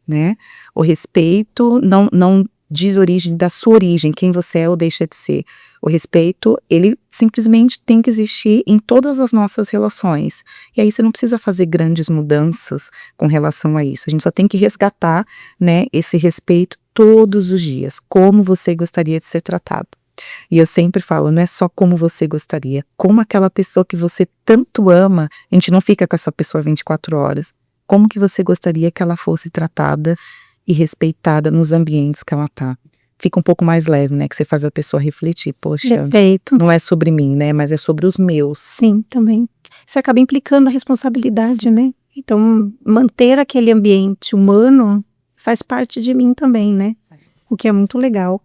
[SPEAKER 3] né, o respeito não diz origem da sua origem, quem você é ou deixa de ser. O respeito, ele simplesmente tem que existir em todas as nossas relações. E aí você não precisa fazer grandes mudanças com relação a isso. A gente só tem que resgatar, né, esse respeito todos os dias. Como você gostaria de ser tratado. E eu sempre falo, não é só como você gostaria. Como aquela pessoa que você tanto ama, a gente não fica com essa pessoa 24 horas. como que você gostaria que ela fosse tratada e respeitada nos ambientes que ela tá. Fica um pouco mais leve, né? Que você faz a pessoa refletir. Poxa,
[SPEAKER 1] Perfeito.
[SPEAKER 3] não é sobre mim, né? Mas é sobre os meus.
[SPEAKER 1] Sim, também. Você acaba implicando a responsabilidade, né? Então, manter aquele ambiente humano faz parte de mim também, né? O que é muito legal.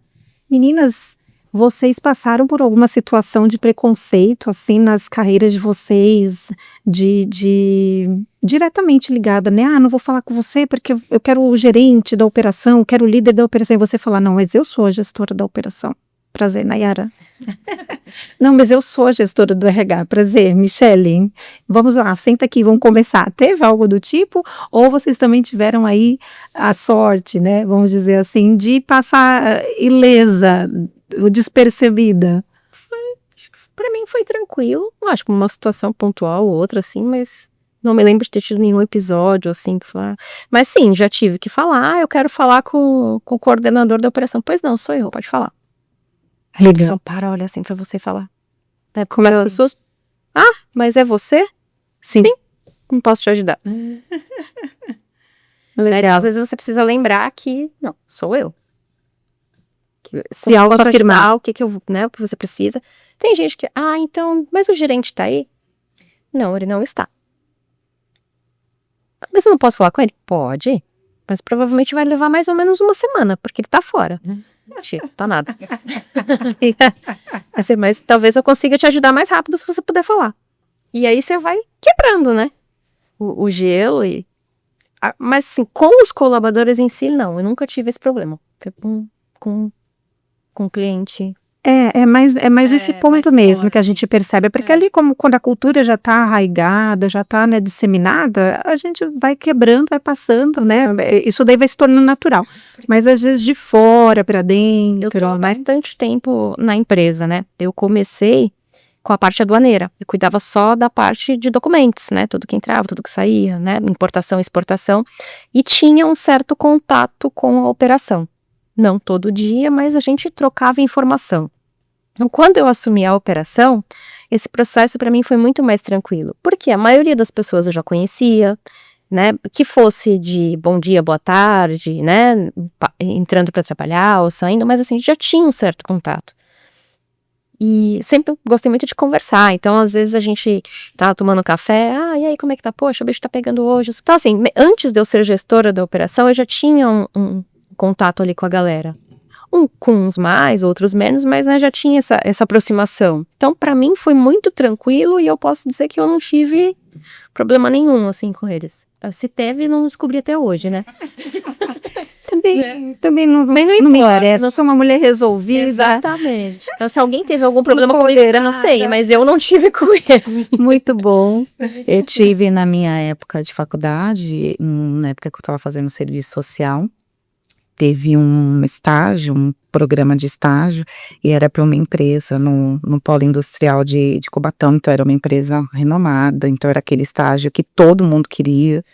[SPEAKER 1] Meninas, vocês passaram por alguma situação de preconceito, assim, nas carreiras de vocês, diretamente ligada, né? Ah, não vou falar com você porque eu quero o gerente da operação, eu quero o líder da operação, e você falar, não, mas eu sou a gestora da operação. Prazer, Nayara. Não, mas eu sou a gestora do RH. Prazer, Michele. Vamos lá, senta aqui, vamos começar. Teve algo do tipo? Ou vocês também tiveram aí a sorte, né? Vamos dizer assim, de passar ilesa, despercebida?
[SPEAKER 2] Pra mim foi tranquilo. Eu acho que uma situação pontual ou outra, assim, mas não me lembro de ter tido nenhum episódio, assim, que falar. Mas sim, já tive que falar. Eu quero falar com o coordenador da operação. Pois não, sou eu, pode falar. Aí a pessoa para, olha assim pra você falar. Né? Como as pessoas. Ah, mas é você? Sim. Não posso te ajudar. Legal. Às vezes você precisa lembrar que, não, sou eu.
[SPEAKER 1] Se autoafirmar.
[SPEAKER 2] O que eu, né, o que você precisa. Tem gente que, então, mas o gerente tá aí? Não, ele não está. Mas eu não posso falar com ele? Pode. Mas provavelmente vai levar mais ou menos uma semana, porque ele tá fora. Mentira, tá nada. Assim, mas talvez eu consiga te ajudar mais rápido se você puder falar. E aí você vai quebrando, né? O gelo e... Mas assim, com os colaboradores em si, não. Eu nunca tive esse problema. Foi com o cliente.
[SPEAKER 1] É mais esse ponto mesmo que a gente percebe, porque ali quando a cultura já está arraigada, já está, né, disseminada, a gente vai quebrando, vai passando, né, isso daí vai se tornando natural, mas às vezes de fora para dentro.
[SPEAKER 2] Eu tô bastante tempo na empresa, né, eu comecei com a parte aduaneira, eu cuidava só da parte de documentos, né, tudo que entrava, tudo que saía, né, importação, exportação, e tinha um certo contato com a operação. Não todo dia, mas a gente trocava informação. Então, quando eu assumi a operação, esse processo para mim foi muito mais tranquilo, porque a maioria das pessoas eu já conhecia, né, que fosse de bom dia, boa tarde, né, entrando para trabalhar ou saindo, mas assim, já tinha um certo contato. E sempre gostei muito de conversar, então às vezes a gente tá tomando café, e aí como é que tá? Poxa, o bicho tá pegando hoje. Então assim, antes de eu ser gestora da operação, eu já tinha um contato ali com a galera. Com uns mais, outros menos, mas né, já tinha essa aproximação. Então, para mim, foi muito tranquilo e eu posso dizer que eu não tive problema nenhum, assim, com eles. Se teve, não descobri até hoje, né?
[SPEAKER 1] Também não me interessa, eu sou uma mulher resolvida.
[SPEAKER 2] Exatamente. Então, se alguém teve algum problema comigo, eu não sei, mas eu não tive com eles.
[SPEAKER 1] Muito bom.
[SPEAKER 3] Eu tive na minha época de faculdade, na época que eu estava fazendo serviço social, teve um estágio, um programa de estágio, e era para uma empresa no polo industrial de Cubatão, então era uma empresa renomada, então era aquele estágio que todo mundo queria,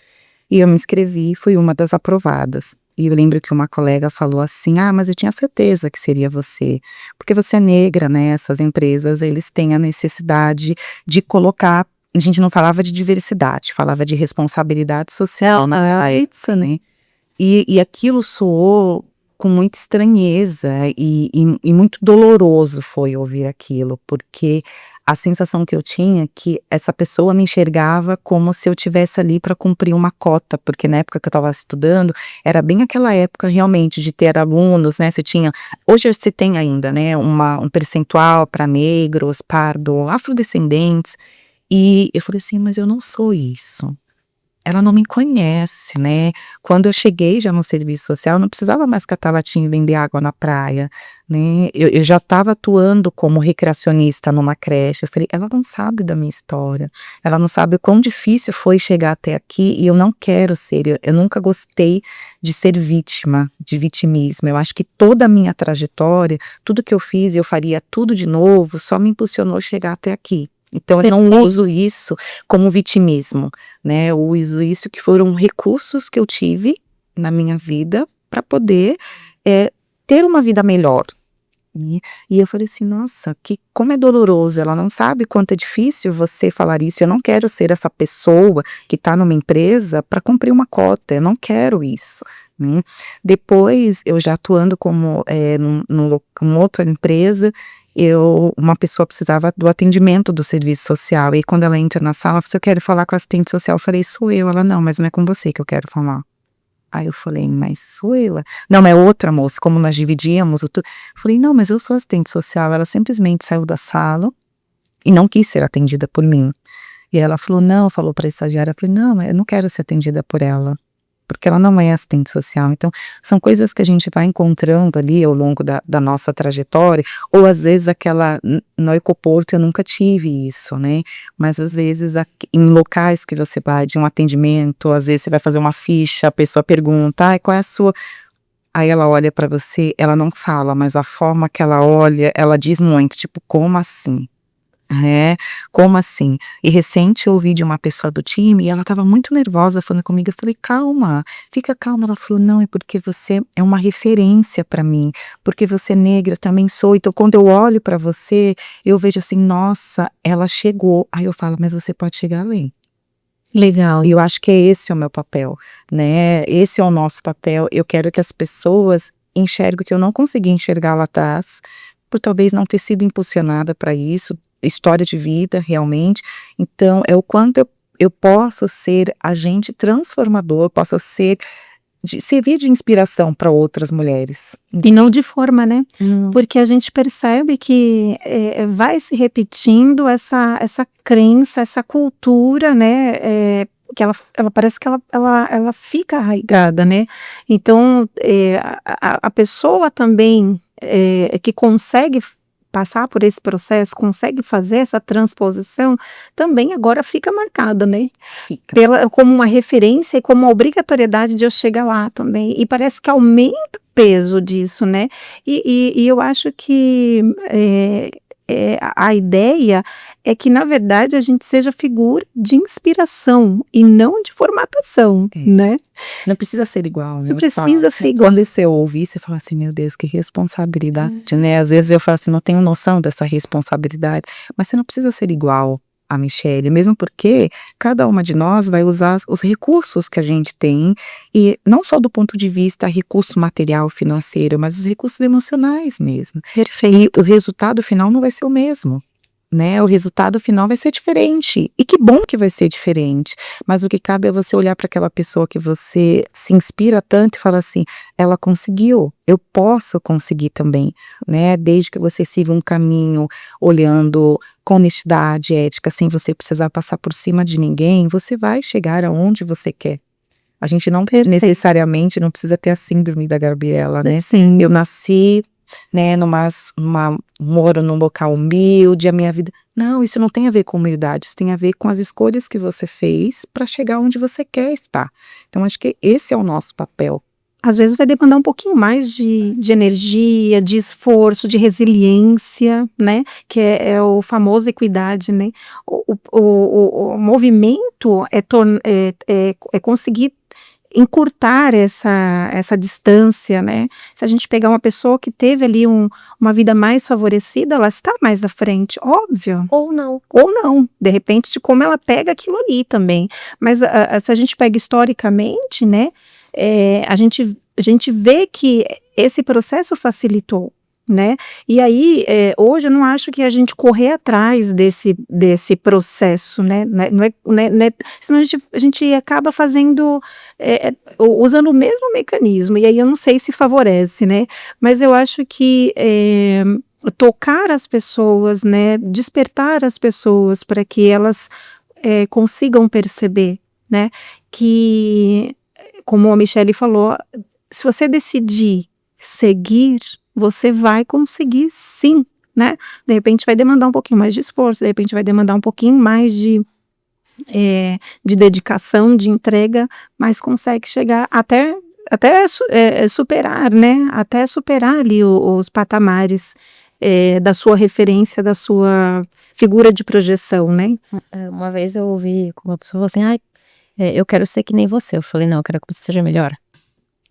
[SPEAKER 3] e eu me inscrevi, fui uma das aprovadas. E eu lembro que uma colega falou assim, mas eu tinha certeza que seria você, porque você é negra, né, essas empresas, eles têm a necessidade de colocar, a gente não falava de diversidade, falava de responsabilidade social na AIDS, né, e aquilo soou com muita estranheza e muito doloroso foi ouvir aquilo, porque a sensação que eu tinha é que essa pessoa me enxergava como se eu estivesse ali para cumprir uma cota, porque na época que eu estava estudando, era bem aquela época realmente de ter alunos, né, hoje você tem ainda, né, um percentual para negros, pardo, afrodescendentes, e eu falei assim, mas eu não sou isso. Ela não me conhece, né? Quando eu cheguei já no serviço social, eu não precisava mais catar latinha e vender água na praia, né? Eu já estava atuando como recreacionista numa creche. Eu falei, ela não sabe da minha história, ela não sabe o quão difícil foi chegar até aqui e eu não quero ser, eu nunca gostei de ser vítima, de vitimismo. Eu acho que toda a minha trajetória, tudo que eu fiz, eu faria tudo de novo, só me impulsionou a chegar até aqui. Então, eu não uso isso como vitimismo, né? Eu uso isso que foram recursos que eu tive na minha vida para poder ter uma vida melhor. E eu falei assim, nossa, como é doloroso, ela não sabe quanto é difícil você falar isso, eu não quero ser essa pessoa que está numa empresa para cumprir uma cota, eu não quero isso, né. Depois, eu já atuando como, com outra empresa, uma pessoa precisava do atendimento do serviço social, e quando ela entra na sala, ela falou assim: "Eu quero falar com a assistente social", eu falei: "Sou eu", ela: "Não, mas não é com você que eu quero falar". Aí eu falei: "Mas sou eu". "Não, é outra moça", como nós dividíamos falei: "Não, mas eu sou assistente social". Ela simplesmente saiu da sala e não quis ser atendida por mim. E ela falou: "Não", falou pra estagiária, eu falei: "Não, mas eu não quero ser atendida por ela, porque ela não é assistente social". Então, são coisas que a gente vai encontrando ali ao longo da nossa trajetória, ou às vezes aquela no Ecoporto eu nunca tive isso, né, mas às vezes em locais que você vai de um atendimento, às vezes você vai fazer uma ficha, a pessoa pergunta: "Ai, qual é a sua", aí ela olha pra você, ela não fala, mas a forma que ela olha, ela diz muito, tipo: "Como assim?". É, como assim? E recente eu ouvi de uma pessoa do time e ela estava muito nervosa falando comigo, eu falei: "Calma, fica calma", ela falou: "Não, é porque você é uma referência pra mim, porque você é negra, também sou, então quando eu olho pra você, eu vejo assim, nossa, ela chegou", aí eu falo: "Mas você pode chegar além".
[SPEAKER 1] Legal.
[SPEAKER 3] E eu acho que esse é o meu papel, né, esse é o nosso papel, eu quero que as pessoas enxerguem o que eu não consegui enxergar lá atrás, por talvez não ter sido impulsionada para isso, história de vida realmente, então é o quanto eu posso ser agente transformador, possa servir de inspiração para outras mulheres.
[SPEAKER 1] E não de forma, né,
[SPEAKER 3] Hum.
[SPEAKER 1] porque a gente percebe que, vai se repetindo essa crença, essa cultura, né, que ela parece que ela fica arraigada, né. Então, a pessoa também, que consegue passar por esse processo, consegue fazer essa transposição, também agora fica marcada, né.
[SPEAKER 3] Fica.
[SPEAKER 1] Como uma referência e como uma obrigatoriedade de eu chegar lá também, e parece que aumenta o peso disso, né. E eu acho que, a ideia é que na verdade a gente seja figura de inspiração e não de formatação,
[SPEAKER 3] É.
[SPEAKER 1] né.
[SPEAKER 3] Não precisa ser igual, né,
[SPEAKER 1] Não
[SPEAKER 3] eu te falo,
[SPEAKER 1] precisa ser igual.
[SPEAKER 3] quando você ouve você fala assim: "Meu Deus, que responsabilidade", né, às vezes eu falo assim: "Não tenho noção dessa responsabilidade", mas você não precisa ser igual a Michele, mesmo porque cada uma de nós vai usar os recursos que a gente tem, e não só do ponto de vista recurso material, financeiro, mas os recursos emocionais mesmo.
[SPEAKER 1] Perfeito.
[SPEAKER 3] E o resultado final não vai ser o mesmo, né, o resultado final vai ser diferente, e que bom que vai ser diferente, mas o que cabe é você olhar para aquela pessoa que você se inspira tanto e falar assim: "Ela conseguiu, eu posso conseguir também", né, desde que você siga um caminho olhando com honestidade, ética, sem você precisar passar por cima de ninguém, você vai chegar aonde você quer. A gente não
[SPEAKER 1] Perfeito.
[SPEAKER 3] necessariamente não precisa ter a síndrome da Gabriela, né.
[SPEAKER 1] Sim.
[SPEAKER 3] Eu nasci, né, moro num local humilde, a minha vida não, isso não tem a ver com humildade, isso tem a ver com as escolhas que você fez para chegar onde você quer estar. Então acho que esse é o nosso papel.
[SPEAKER 1] Às vezes vai demandar um pouquinho mais de energia, de esforço, de resiliência, né, que é o famoso equidade, né. O movimento é conseguir encurtar essa distância, né. Se a gente pegar uma pessoa que teve ali uma vida mais favorecida, ela está mais à frente, óbvio.
[SPEAKER 2] Ou não.
[SPEAKER 1] Ou não, de repente de como ela pega aquilo ali também. Mas se a gente pega historicamente, né, a gente vê que esse processo facilitou, né. E aí, hoje eu não acho que a gente correr atrás desse processo, né, não é senão a gente acaba fazendo, usando o mesmo mecanismo, e aí eu não sei se favorece, né. Mas eu acho que, tocar as pessoas, né, despertar as pessoas para que elas, consigam perceber, né, que, como a Michele falou, se você decidir seguir, você vai conseguir sim, né. De repente vai demandar um pouquinho mais de esforço, de repente vai demandar um pouquinho mais de dedicação, de entrega, mas consegue chegar até superar, né, até superar ali os patamares, da sua referência, da sua figura de projeção, né.
[SPEAKER 2] Uma vez eu ouvi com uma pessoa falou assim: "Ai, eu quero ser que nem você", eu falei: "Não, eu quero que você seja melhor".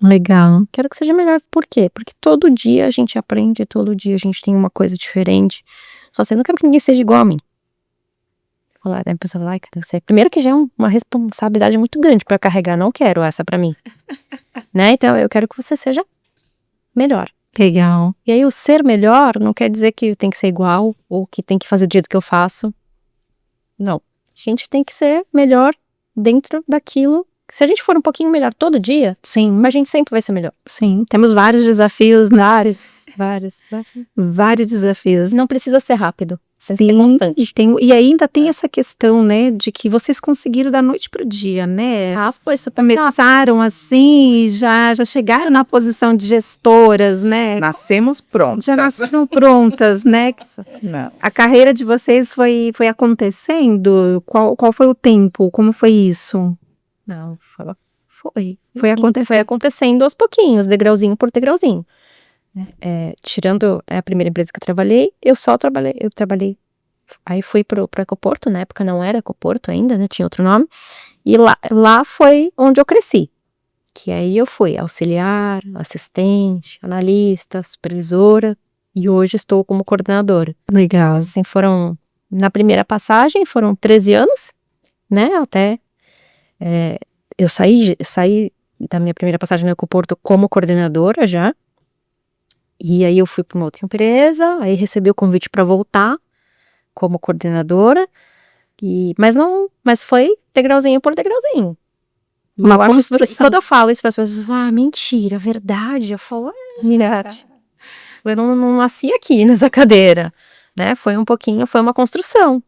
[SPEAKER 1] Legal.
[SPEAKER 2] Quero que seja melhor. Por quê? Porque todo dia a gente aprende, todo dia a gente tem uma coisa diferente. Fala assim, eu não quero que ninguém seja igual a mim. Falar, né? A pessoa vai, primeiro que já é uma responsabilidade muito grande pra carregar, não quero essa pra mim. Né? Então eu quero que você seja melhor.
[SPEAKER 1] Legal.
[SPEAKER 2] E aí o ser melhor não quer dizer que tem que ser igual ou que tem que fazer do jeito que eu faço. Não. A gente tem que ser melhor dentro daquilo. Se a gente for um pouquinho melhor todo dia,
[SPEAKER 1] Sim,
[SPEAKER 2] a gente sempre vai ser melhor.
[SPEAKER 1] sim. Temos vários desafios, vários desafios.
[SPEAKER 2] Não precisa ser rápido. Ser
[SPEAKER 1] Sim,
[SPEAKER 2] constante.
[SPEAKER 1] e ainda tem essa questão, né, de que vocês conseguiram da noite pro dia, né?
[SPEAKER 2] Foi super rápido.
[SPEAKER 1] Começaram assim, já chegaram na posição de gestoras, né?
[SPEAKER 3] Nascemos prontos.
[SPEAKER 1] Já nasceram prontas, né?
[SPEAKER 3] Não.
[SPEAKER 1] A carreira de vocês foi acontecendo? Qual foi o tempo? Como foi isso?
[SPEAKER 2] Não, foi.
[SPEAKER 1] Foi acontecendo.
[SPEAKER 2] Foi acontecendo aos pouquinhos, degrauzinho por degrauzinho. Tirando a primeira empresa que eu trabalhei, eu trabalhei. Aí fui pro Ecoporto, na época não era Ecoporto ainda, né? Tinha outro nome. E lá foi onde eu cresci. Que aí eu fui auxiliar, assistente, analista, supervisora. E hoje estou como coordenadora.
[SPEAKER 1] Legal.
[SPEAKER 2] Assim, na primeira passagem, foram 13 anos, né? Até eu saí da minha primeira passagem no Ecoporto como coordenadora já. E aí eu fui para uma outra empresa, aí recebi o convite para voltar como coordenadora, mas foi degrauzinho por degrauzinho.
[SPEAKER 1] Uma
[SPEAKER 2] construção. Quando eu falo isso para as pessoas, mentira, verdade. Eu falo, verdade. Eu não nasci aqui nessa cadeira, né? Foi uma construção.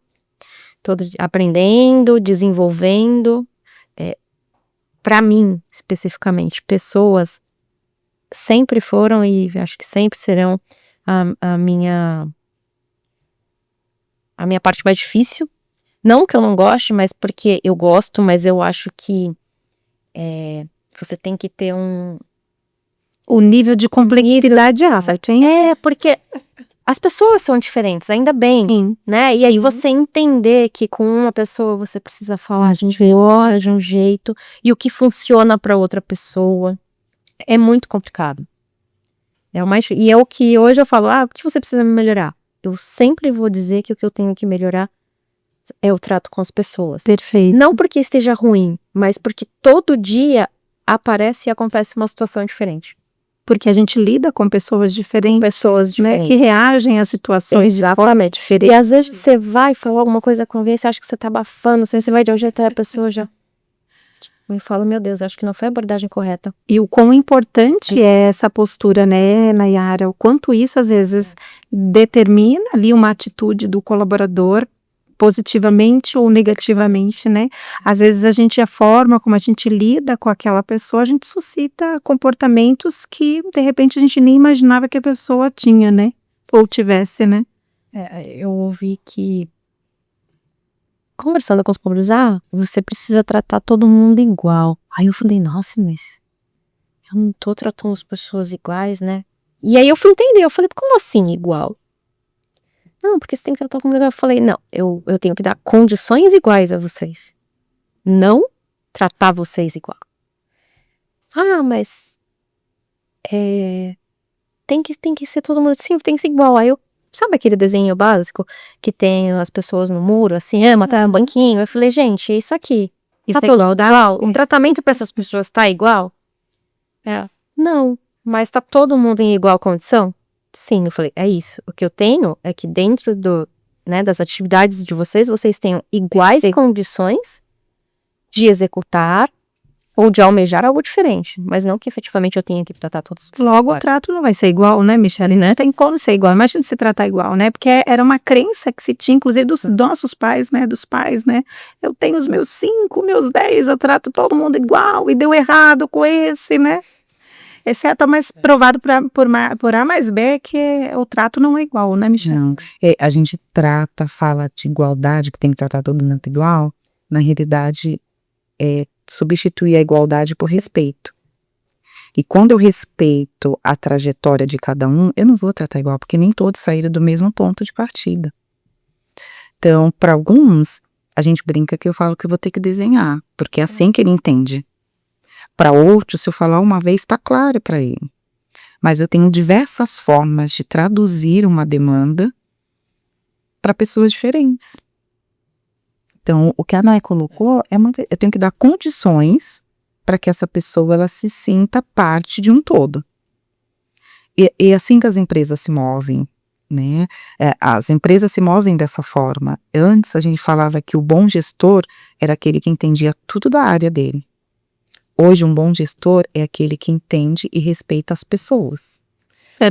[SPEAKER 2] Todo aprendendo, desenvolvendo. Para mim, especificamente, pessoas sempre foram e acho que sempre serão a minha parte mais difícil. Não que eu não goste, mas porque eu gosto, mas eu acho que você tem que ter
[SPEAKER 1] o nível de complexidade alto, hein?
[SPEAKER 2] Porque as pessoas são diferentes, ainda bem,
[SPEAKER 1] Sim.
[SPEAKER 2] né? E aí você entender que com uma pessoa você precisa falar de um jeito e o que funciona para outra pessoa é muito complicado. E é o que hoje eu falo, o que você precisa melhorar? Eu sempre vou dizer que o que eu tenho que melhorar é o trato com as pessoas.
[SPEAKER 1] Perfeito.
[SPEAKER 2] Não porque esteja ruim, mas porque todo dia aparece e acontece uma situação diferente.
[SPEAKER 1] Porque a gente lida com pessoas diferentes, né, que reagem a situações
[SPEAKER 2] exatamente
[SPEAKER 1] diferentes.
[SPEAKER 2] E às vezes você vai falar alguma coisa com alguém, você acha que você tá abafando, você vai de um jeito, a pessoa já me fala, meu Deus, acho que não foi a abordagem correta.
[SPEAKER 1] E o quão importante é essa postura, né, Nayara? O quanto isso às vezes determina ali uma atitude do colaborador, positivamente ou negativamente, né? Às vezes a forma como a gente lida com aquela pessoa, a gente suscita comportamentos que de repente a gente nem imaginava que a pessoa tinha, né? Ou tivesse, né?
[SPEAKER 2] Eu ouvi que, conversando com os colaboradores, você precisa tratar todo mundo igual. Aí eu falei, nossa, mas eu não tô tratando as pessoas iguais, né? E aí eu fui entender, eu falei, como assim igual? Não, porque você tem que tratar todo mundo igual. Eu falei, não, eu tenho que dar condições iguais a vocês. Não tratar vocês igual. Mas tem que ser todo mundo, sim, tem que ser igual. Aí sabe aquele desenho básico que tem as pessoas no muro, assim, tá um banquinho? Eu falei, gente, é isso aqui. Tá tudo igual? O tratamento para essas pessoas tá igual? Não, mas tá todo mundo em igual condição? Sim, eu falei, é isso. O que eu tenho é que dentro das atividades de vocês tenham iguais condições de executar ou de almejar algo diferente, mas não que efetivamente eu tenha que tratar todos.
[SPEAKER 1] Logo, o trato não vai ser igual, né, Michele, né? Tem como ser igual, imagina se tratar igual, né? Porque era uma crença que se tinha, inclusive dos nossos pais, né? Dos pais, né? Eu tenho os meus 5, meus 10, eu trato todo mundo igual e deu errado com esse, né? Esse é mais provado por A mais B que o trato não é igual, né, Michele?
[SPEAKER 3] Não, a gente fala de igualdade, que tem que tratar todo mundo igual, na realidade substituir a igualdade por respeito. E quando eu respeito a trajetória de cada um, eu não vou tratar igual, porque nem todos saíram do mesmo ponto de partida. Então, para alguns, a gente brinca que eu falo que eu vou ter que desenhar, porque é assim que ele entende. Para outro, se eu falar uma vez, está claro para ele. Mas eu tenho diversas formas de traduzir uma demanda para pessoas diferentes. Então, o que a Nay colocou é eu tenho que dar condições para que essa pessoa ela se sinta parte de um todo. E assim que as empresas se movem, né? As empresas se movem dessa forma. Antes a gente falava que o bom gestor era aquele que entendia tudo da área dele. Hoje um bom gestor é aquele que entende e respeita as pessoas.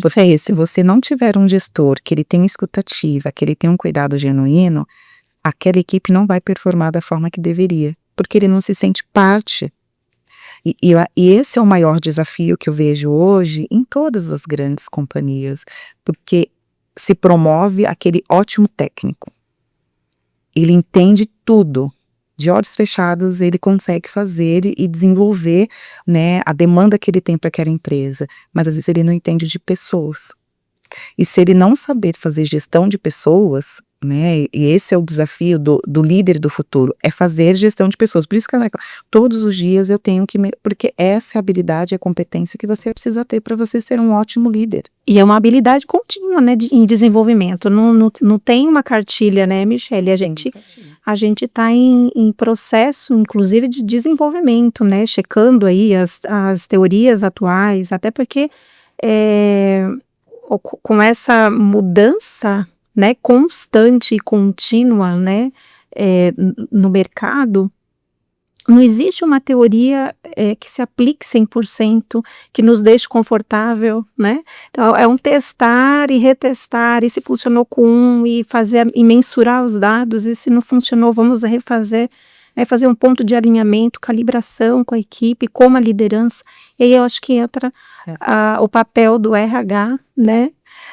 [SPEAKER 3] Porque se você não tiver um gestor que ele tenha escutativa, que ele tenha um cuidado genuíno, aquela equipe não vai performar da forma que deveria, porque ele não se sente parte. E esse é o maior desafio que eu vejo hoje em todas as grandes companhias, porque se promove aquele ótimo técnico. Ele entende tudo. De olhos fechados, ele consegue fazer e desenvolver, né, a demanda que ele tem para aquela empresa. Mas às vezes ele não entende de pessoas. E se ele não saber fazer gestão de pessoas, né, e esse é o desafio do líder do futuro, é fazer gestão de pessoas. Por isso que todos os dias eu tenho que... Porque essa é a habilidade e a competência que você precisa ter para você ser um ótimo líder.
[SPEAKER 1] E é uma habilidade contínua, né, em desenvolvimento. Não tem uma cartilha, né, Michele? A gente está em processo, inclusive, de desenvolvimento, né, checando aí as teorias atuais, até porque com essa mudança, né, constante e contínua, né, no mercado, não existe uma teoria que se aplique 100%, que nos deixe confortável, né? Então, é um testar e retestar, e se funcionou com um, e fazer e mensurar os dados, e se não funcionou, vamos refazer, fazer um ponto de alinhamento, calibração com a equipe, com a liderança. E aí eu acho que entra o papel do RH, né?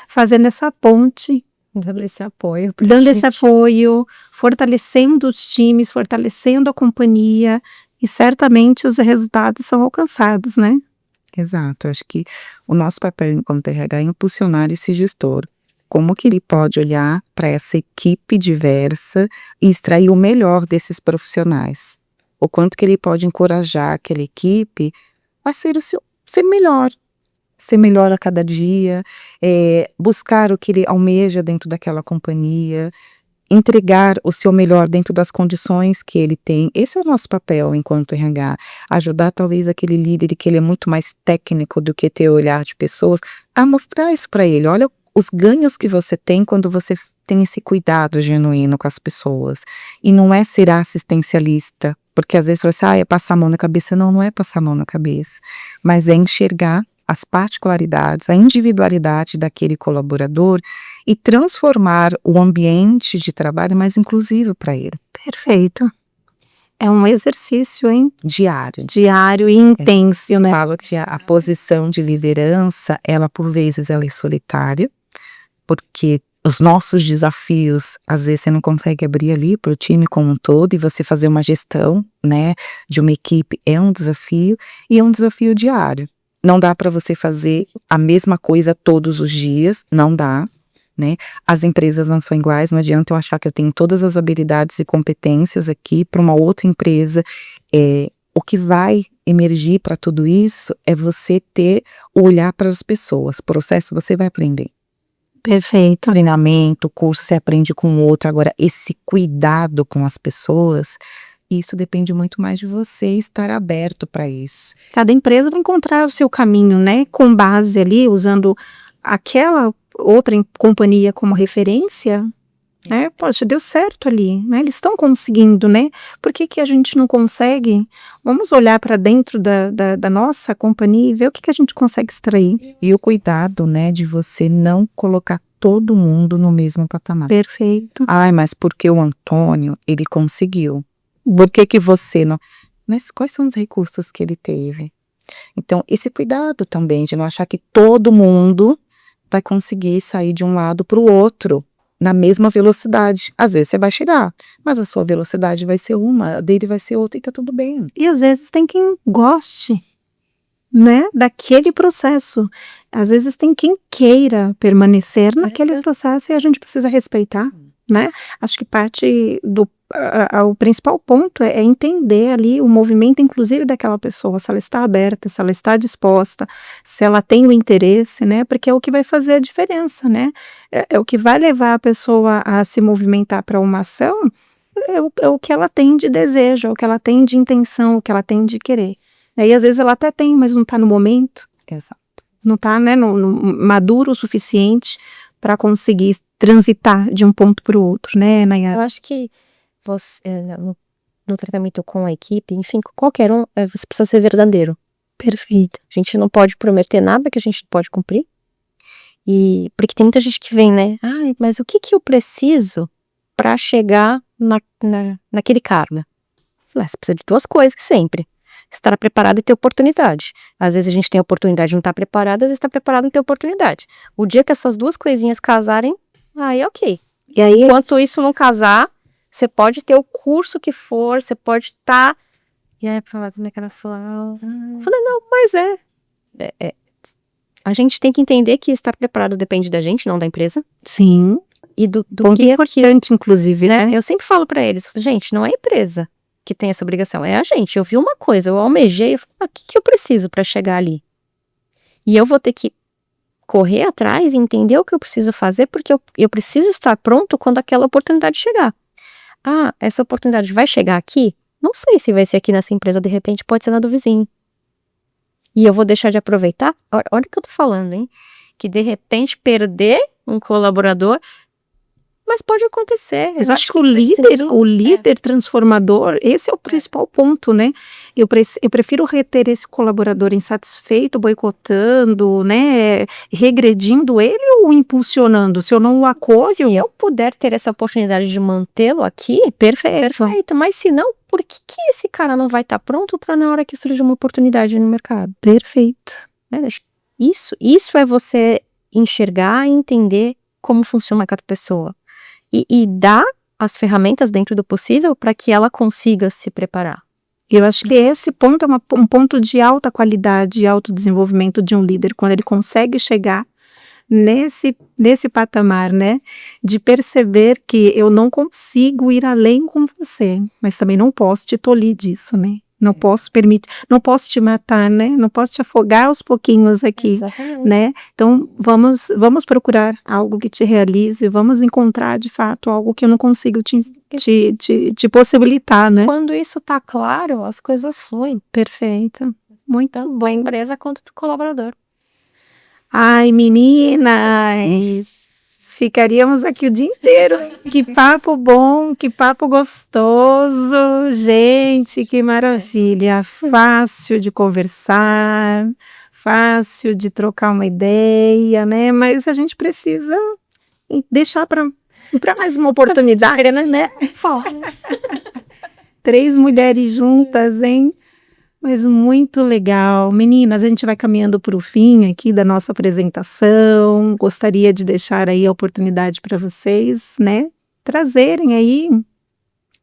[SPEAKER 1] Fazendo essa ponte,
[SPEAKER 2] dando esse apoio,
[SPEAKER 1] fortalecendo os times, fortalecendo a companhia, e certamente os resultados são alcançados, né?
[SPEAKER 3] Exato, acho que o nosso papel enquanto RH é impulsionar esse gestor. Como que ele pode olhar para essa equipe diversa e extrair o melhor desses profissionais? O quanto que ele pode encorajar aquela equipe a ser melhor. Ser melhor a cada dia, buscar o que ele almeja dentro daquela companhia, entregar o seu melhor dentro das condições que ele tem. Esse é o nosso papel enquanto RH, ajudar talvez aquele líder que ele é muito mais técnico do que ter o olhar de pessoas, a mostrar isso para ele. Olha os ganhos que você tem quando você tem esse cuidado genuíno com as pessoas. E não é ser assistencialista, porque às vezes você fala assim, é passar a mão na cabeça. Não é passar a mão na cabeça, mas é enxergar as particularidades, a individualidade daquele colaborador e transformar o ambiente de trabalho mais inclusivo para ele.
[SPEAKER 1] Perfeito. É um exercício, hein?
[SPEAKER 3] Diário
[SPEAKER 1] e intenso, né?
[SPEAKER 3] Eu falo que a posição de liderança, ela por vezes ela é solitária, porque os nossos desafios, às vezes você não consegue abrir ali para o time como um todo, e você fazer uma gestão, né, de uma equipe é um desafio, e é um desafio diário. Não dá para você fazer a mesma coisa todos os dias, não dá, né? As empresas não são iguais, não adianta eu achar que eu tenho todas as habilidades e competências aqui para uma outra empresa. O que vai emergir para tudo isso é você ter o olhar para as pessoas. Processo você vai aprender.
[SPEAKER 1] Perfeito.
[SPEAKER 3] Treinamento, curso, você aprende com o outro. Agora, esse cuidado com as pessoas... Isso depende muito mais de você estar aberto para isso.
[SPEAKER 1] Cada empresa vai encontrar o seu caminho, né? Com base ali, usando aquela outra companhia como referência, né? Poxa, deu certo ali, né? Eles estão conseguindo, né? Por que a gente não consegue? Vamos olhar para dentro da nossa companhia e ver o que a gente consegue extrair.
[SPEAKER 3] E o cuidado, né, de você não colocar todo mundo no mesmo patamar.
[SPEAKER 1] Perfeito.
[SPEAKER 3] Ai, mas porque o Antônio, ele conseguiu. Por que você não... Mas quais são os recursos que ele teve? Então, esse cuidado também de não achar que todo mundo vai conseguir sair de um lado para o outro na mesma velocidade. Às vezes você vai chegar, mas a sua velocidade vai ser uma, a dele vai ser outra e tá tudo bem.
[SPEAKER 1] E às vezes tem quem goste, né, daquele processo. Às vezes tem quem queira permanecer naquele processo e a gente precisa respeitar, né? Acho que parte do o principal ponto é entender ali o movimento, inclusive, daquela pessoa, se ela está aberta, se ela está disposta, se ela tem o interesse, né? Porque é o que vai fazer a diferença, né? É o que vai levar a pessoa a se movimentar para uma ação, é o que ela tem de desejo, é o que ela tem de intenção, o que ela tem de querer. E às vezes ela até tem, mas não está no momento.
[SPEAKER 3] Exato.
[SPEAKER 1] Não está, né, no maduro o suficiente para conseguir transitar de um ponto para o outro, né, Nayara?
[SPEAKER 2] Eu acho que você, no tratamento com a equipe, enfim, com qualquer um, você precisa ser verdadeiro.
[SPEAKER 1] Perfeito.
[SPEAKER 2] A gente não pode prometer nada que a gente pode cumprir. Porque tem muita gente que vem, né? Mas o que eu preciso para chegar naquele cargo? Você precisa de 2 coisas sempre. Estar preparado e ter oportunidade. Às vezes a gente tem oportunidade e não está preparado, às vezes está preparado e não tem oportunidade. O dia que essas 2 coisinhas casarem, aí ok.
[SPEAKER 1] E aí,
[SPEAKER 2] Enquanto isso não casar, você pode ter o curso que for, você pode estar... E aí, como é que ela falou? Eu falei, não, mas a gente tem que entender que estar preparado depende da gente, não da empresa.
[SPEAKER 1] sim,
[SPEAKER 2] E do
[SPEAKER 1] ponto
[SPEAKER 2] que
[SPEAKER 1] importante, inclusive, né?
[SPEAKER 2] Eu sempre falo pra eles, gente, não é a empresa que tem essa obrigação, é a gente. Eu vi uma coisa, eu almejei, eu falei, o que eu preciso pra chegar ali? E eu vou ter que correr atrás e entender o que eu preciso fazer, porque eu preciso estar pronto quando aquela oportunidade chegar. Essa oportunidade vai chegar aqui? Não sei se vai ser aqui nessa empresa, de repente pode ser na do vizinho. E eu vou deixar de aproveitar? Olha o que eu tô falando, hein? Que de repente perder um colaborador, mas pode acontecer.
[SPEAKER 1] Mas acho que o líder transformador, esse é o principal ponto, né? Eu prefiro reter esse colaborador insatisfeito, boicotando, né? Regredindo ele ou impulsionando? Se eu não o acolho...
[SPEAKER 2] Se eu puder ter essa oportunidade de mantê-lo aqui, perfeito. Mas se não, por que esse cara não vai estar pronto para na hora que surge uma oportunidade no mercado?
[SPEAKER 1] Perfeito.
[SPEAKER 2] Isso é você enxergar e entender como funciona cada pessoa. E dar as ferramentas dentro do possível para que ela consiga se preparar.
[SPEAKER 1] Eu acho que esse ponto é um ponto de alta qualidade e autodesenvolvimento de um líder, quando ele consegue chegar nesse patamar, né, de perceber que eu não consigo ir além com você, mas também não posso te tolir disso, né? Não posso permitir, não posso te matar, né? Não posso te afogar aos pouquinhos aqui,
[SPEAKER 2] Exatamente.
[SPEAKER 1] né? Então, vamos procurar algo que te realize, vamos encontrar, de fato, algo que eu não consigo te possibilitar, né?
[SPEAKER 2] Quando isso tá claro, as coisas fluem.
[SPEAKER 1] Perfeito.
[SPEAKER 2] Muito boa empresa quanto do colaborador.
[SPEAKER 1] Ai, meninas, ficaríamos aqui o dia inteiro. Que papo bom, que papo gostoso. Gente, que maravilha. Fácil de conversar, fácil de trocar uma ideia, né? Mas a gente precisa deixar para mais uma oportunidade, né? Fala. 3 mulheres juntas, hein? Mas muito legal. Meninas, a gente vai caminhando para o fim aqui da nossa apresentação. Gostaria de deixar aí a oportunidade para vocês, né, trazerem aí,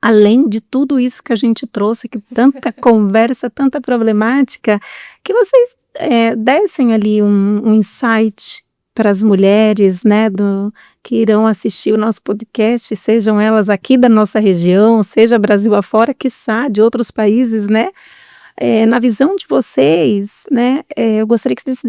[SPEAKER 1] além de tudo isso que a gente trouxe, que tanta conversa, tanta problemática, que vocês dessem ali um insight para as mulheres, né, que irão assistir o nosso podcast, sejam elas aqui da nossa região, seja Brasil afora, quiçá de outros países, né? Na visão de vocês, né, eu gostaria que vocês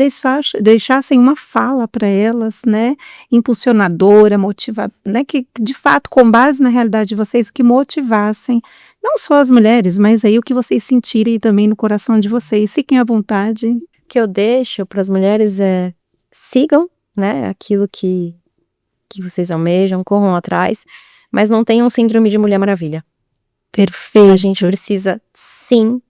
[SPEAKER 1] deixassem uma fala para elas, né, impulsionadora, motivadora, né, que de fato, com base na realidade de vocês, que motivassem não só as mulheres, mas aí o que vocês sentirem também no coração de vocês. Fiquem à vontade.
[SPEAKER 2] O que eu deixo para as mulheres é sigam, né, aquilo que vocês almejam, corram atrás, mas não tenham síndrome de Mulher Maravilha.
[SPEAKER 1] Perfeito.
[SPEAKER 2] A gente precisa, sim,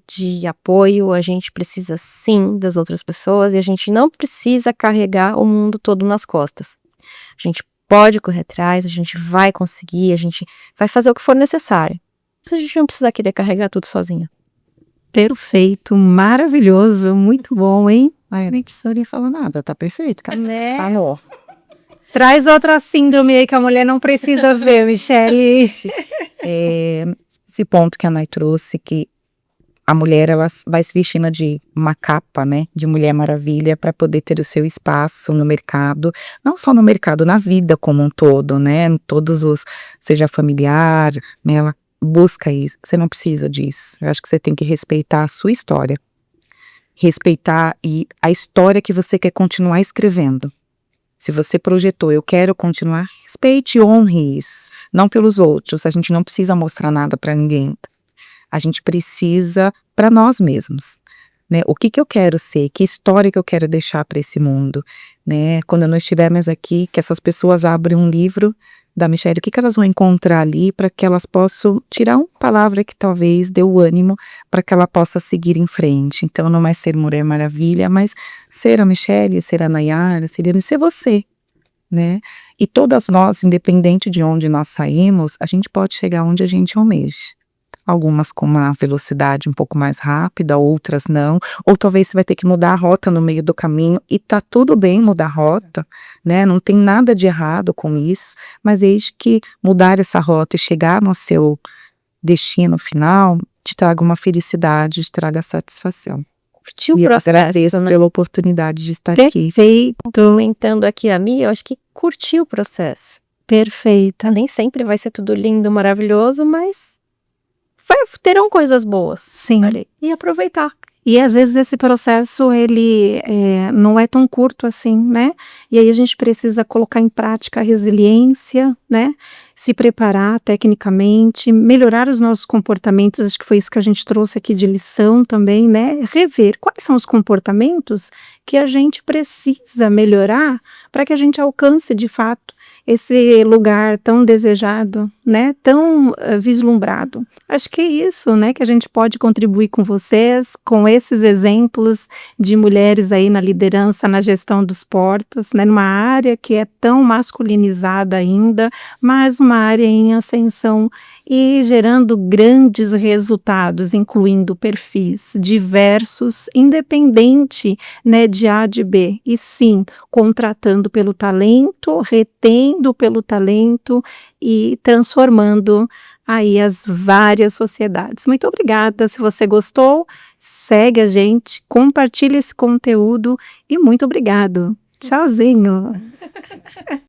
[SPEAKER 2] de apoio, a gente precisa sim das outras pessoas e a gente não precisa carregar o mundo todo nas costas. A gente pode correr atrás, a gente vai conseguir, a gente vai fazer o que for necessário. Se a gente não precisar querer carregar tudo sozinha.
[SPEAKER 1] Perfeito, maravilhoso, muito bom, hein?
[SPEAKER 3] Eu nem precisaria falar nada, tá perfeito, cara.
[SPEAKER 1] Né?
[SPEAKER 3] Tá bom.
[SPEAKER 1] Traz outra síndrome aí que a mulher não precisa ver, Michele.
[SPEAKER 3] Esse ponto que a Nay trouxe, que a mulher ela vai se vestindo de uma capa, né, de Mulher Maravilha para poder ter o seu espaço no mercado, não só no mercado, na vida como um todo, né, em todos os, seja familiar, né, ela busca isso. Você não precisa disso. Eu acho que você tem que respeitar a sua história, respeitar e a história que você quer continuar escrevendo. Se você projetou, eu quero continuar, respeite e honre isso, não pelos outros. A gente não precisa mostrar nada para ninguém. A gente precisa para nós mesmos, né? O que eu quero ser, que história que eu quero deixar para esse mundo, né? Quando nós estivermos aqui, que essas pessoas abrem um livro da Michelle, o que elas vão encontrar ali para que elas possam tirar uma palavra que talvez dê o ânimo para que ela possa seguir em frente. Então não é ser Mulher Maravilha, mas ser a Michelle, ser a Nayara, ser você, né? E todas nós, independente de onde nós saímos, a gente pode chegar onde a gente almeja. Algumas com uma velocidade um pouco mais rápida, outras não, ou talvez você vai ter que mudar a rota no meio do caminho, e tá tudo bem mudar a rota, né, não tem nada de errado com isso, mas desde que mudar essa rota e chegar no seu destino final, te traga uma felicidade, te traga satisfação.
[SPEAKER 2] Curtiu o
[SPEAKER 3] E eu
[SPEAKER 2] processo,
[SPEAKER 3] agradeço
[SPEAKER 2] né?
[SPEAKER 3] pela oportunidade de estar aqui.
[SPEAKER 1] Perfeito,
[SPEAKER 2] Comentando aqui a Mia, eu acho que curtiu o processo.
[SPEAKER 1] perfeita.
[SPEAKER 2] Nem sempre vai ser tudo lindo, maravilhoso, mas terão coisas boas.
[SPEAKER 1] Sim.
[SPEAKER 2] Ali. E aproveitar.
[SPEAKER 1] E às vezes esse processo ele não é tão curto assim, né? E aí a gente precisa colocar em prática a resiliência, né? Se preparar tecnicamente, melhorar os nossos comportamentos, acho que foi isso que a gente trouxe aqui de lição também, né? Rever quais são os comportamentos que a gente precisa melhorar para que a gente alcance de fato esse lugar tão desejado, né? Tão vislumbrado. Acho que é isso, né? Que a gente pode contribuir com vocês, com esses exemplos de mulheres aí na liderança, na gestão dos portos, né? Numa área que é tão masculinizada ainda, mas uma área em ascensão e gerando grandes resultados, incluindo perfis diversos, independente, né, de A de B, e sim, contratando pelo talento, retendo pelo talento e transformando aí as várias sociedades. Muito obrigada. Se você gostou, segue a gente, compartilhe esse conteúdo e muito obrigado. Tchauzinho.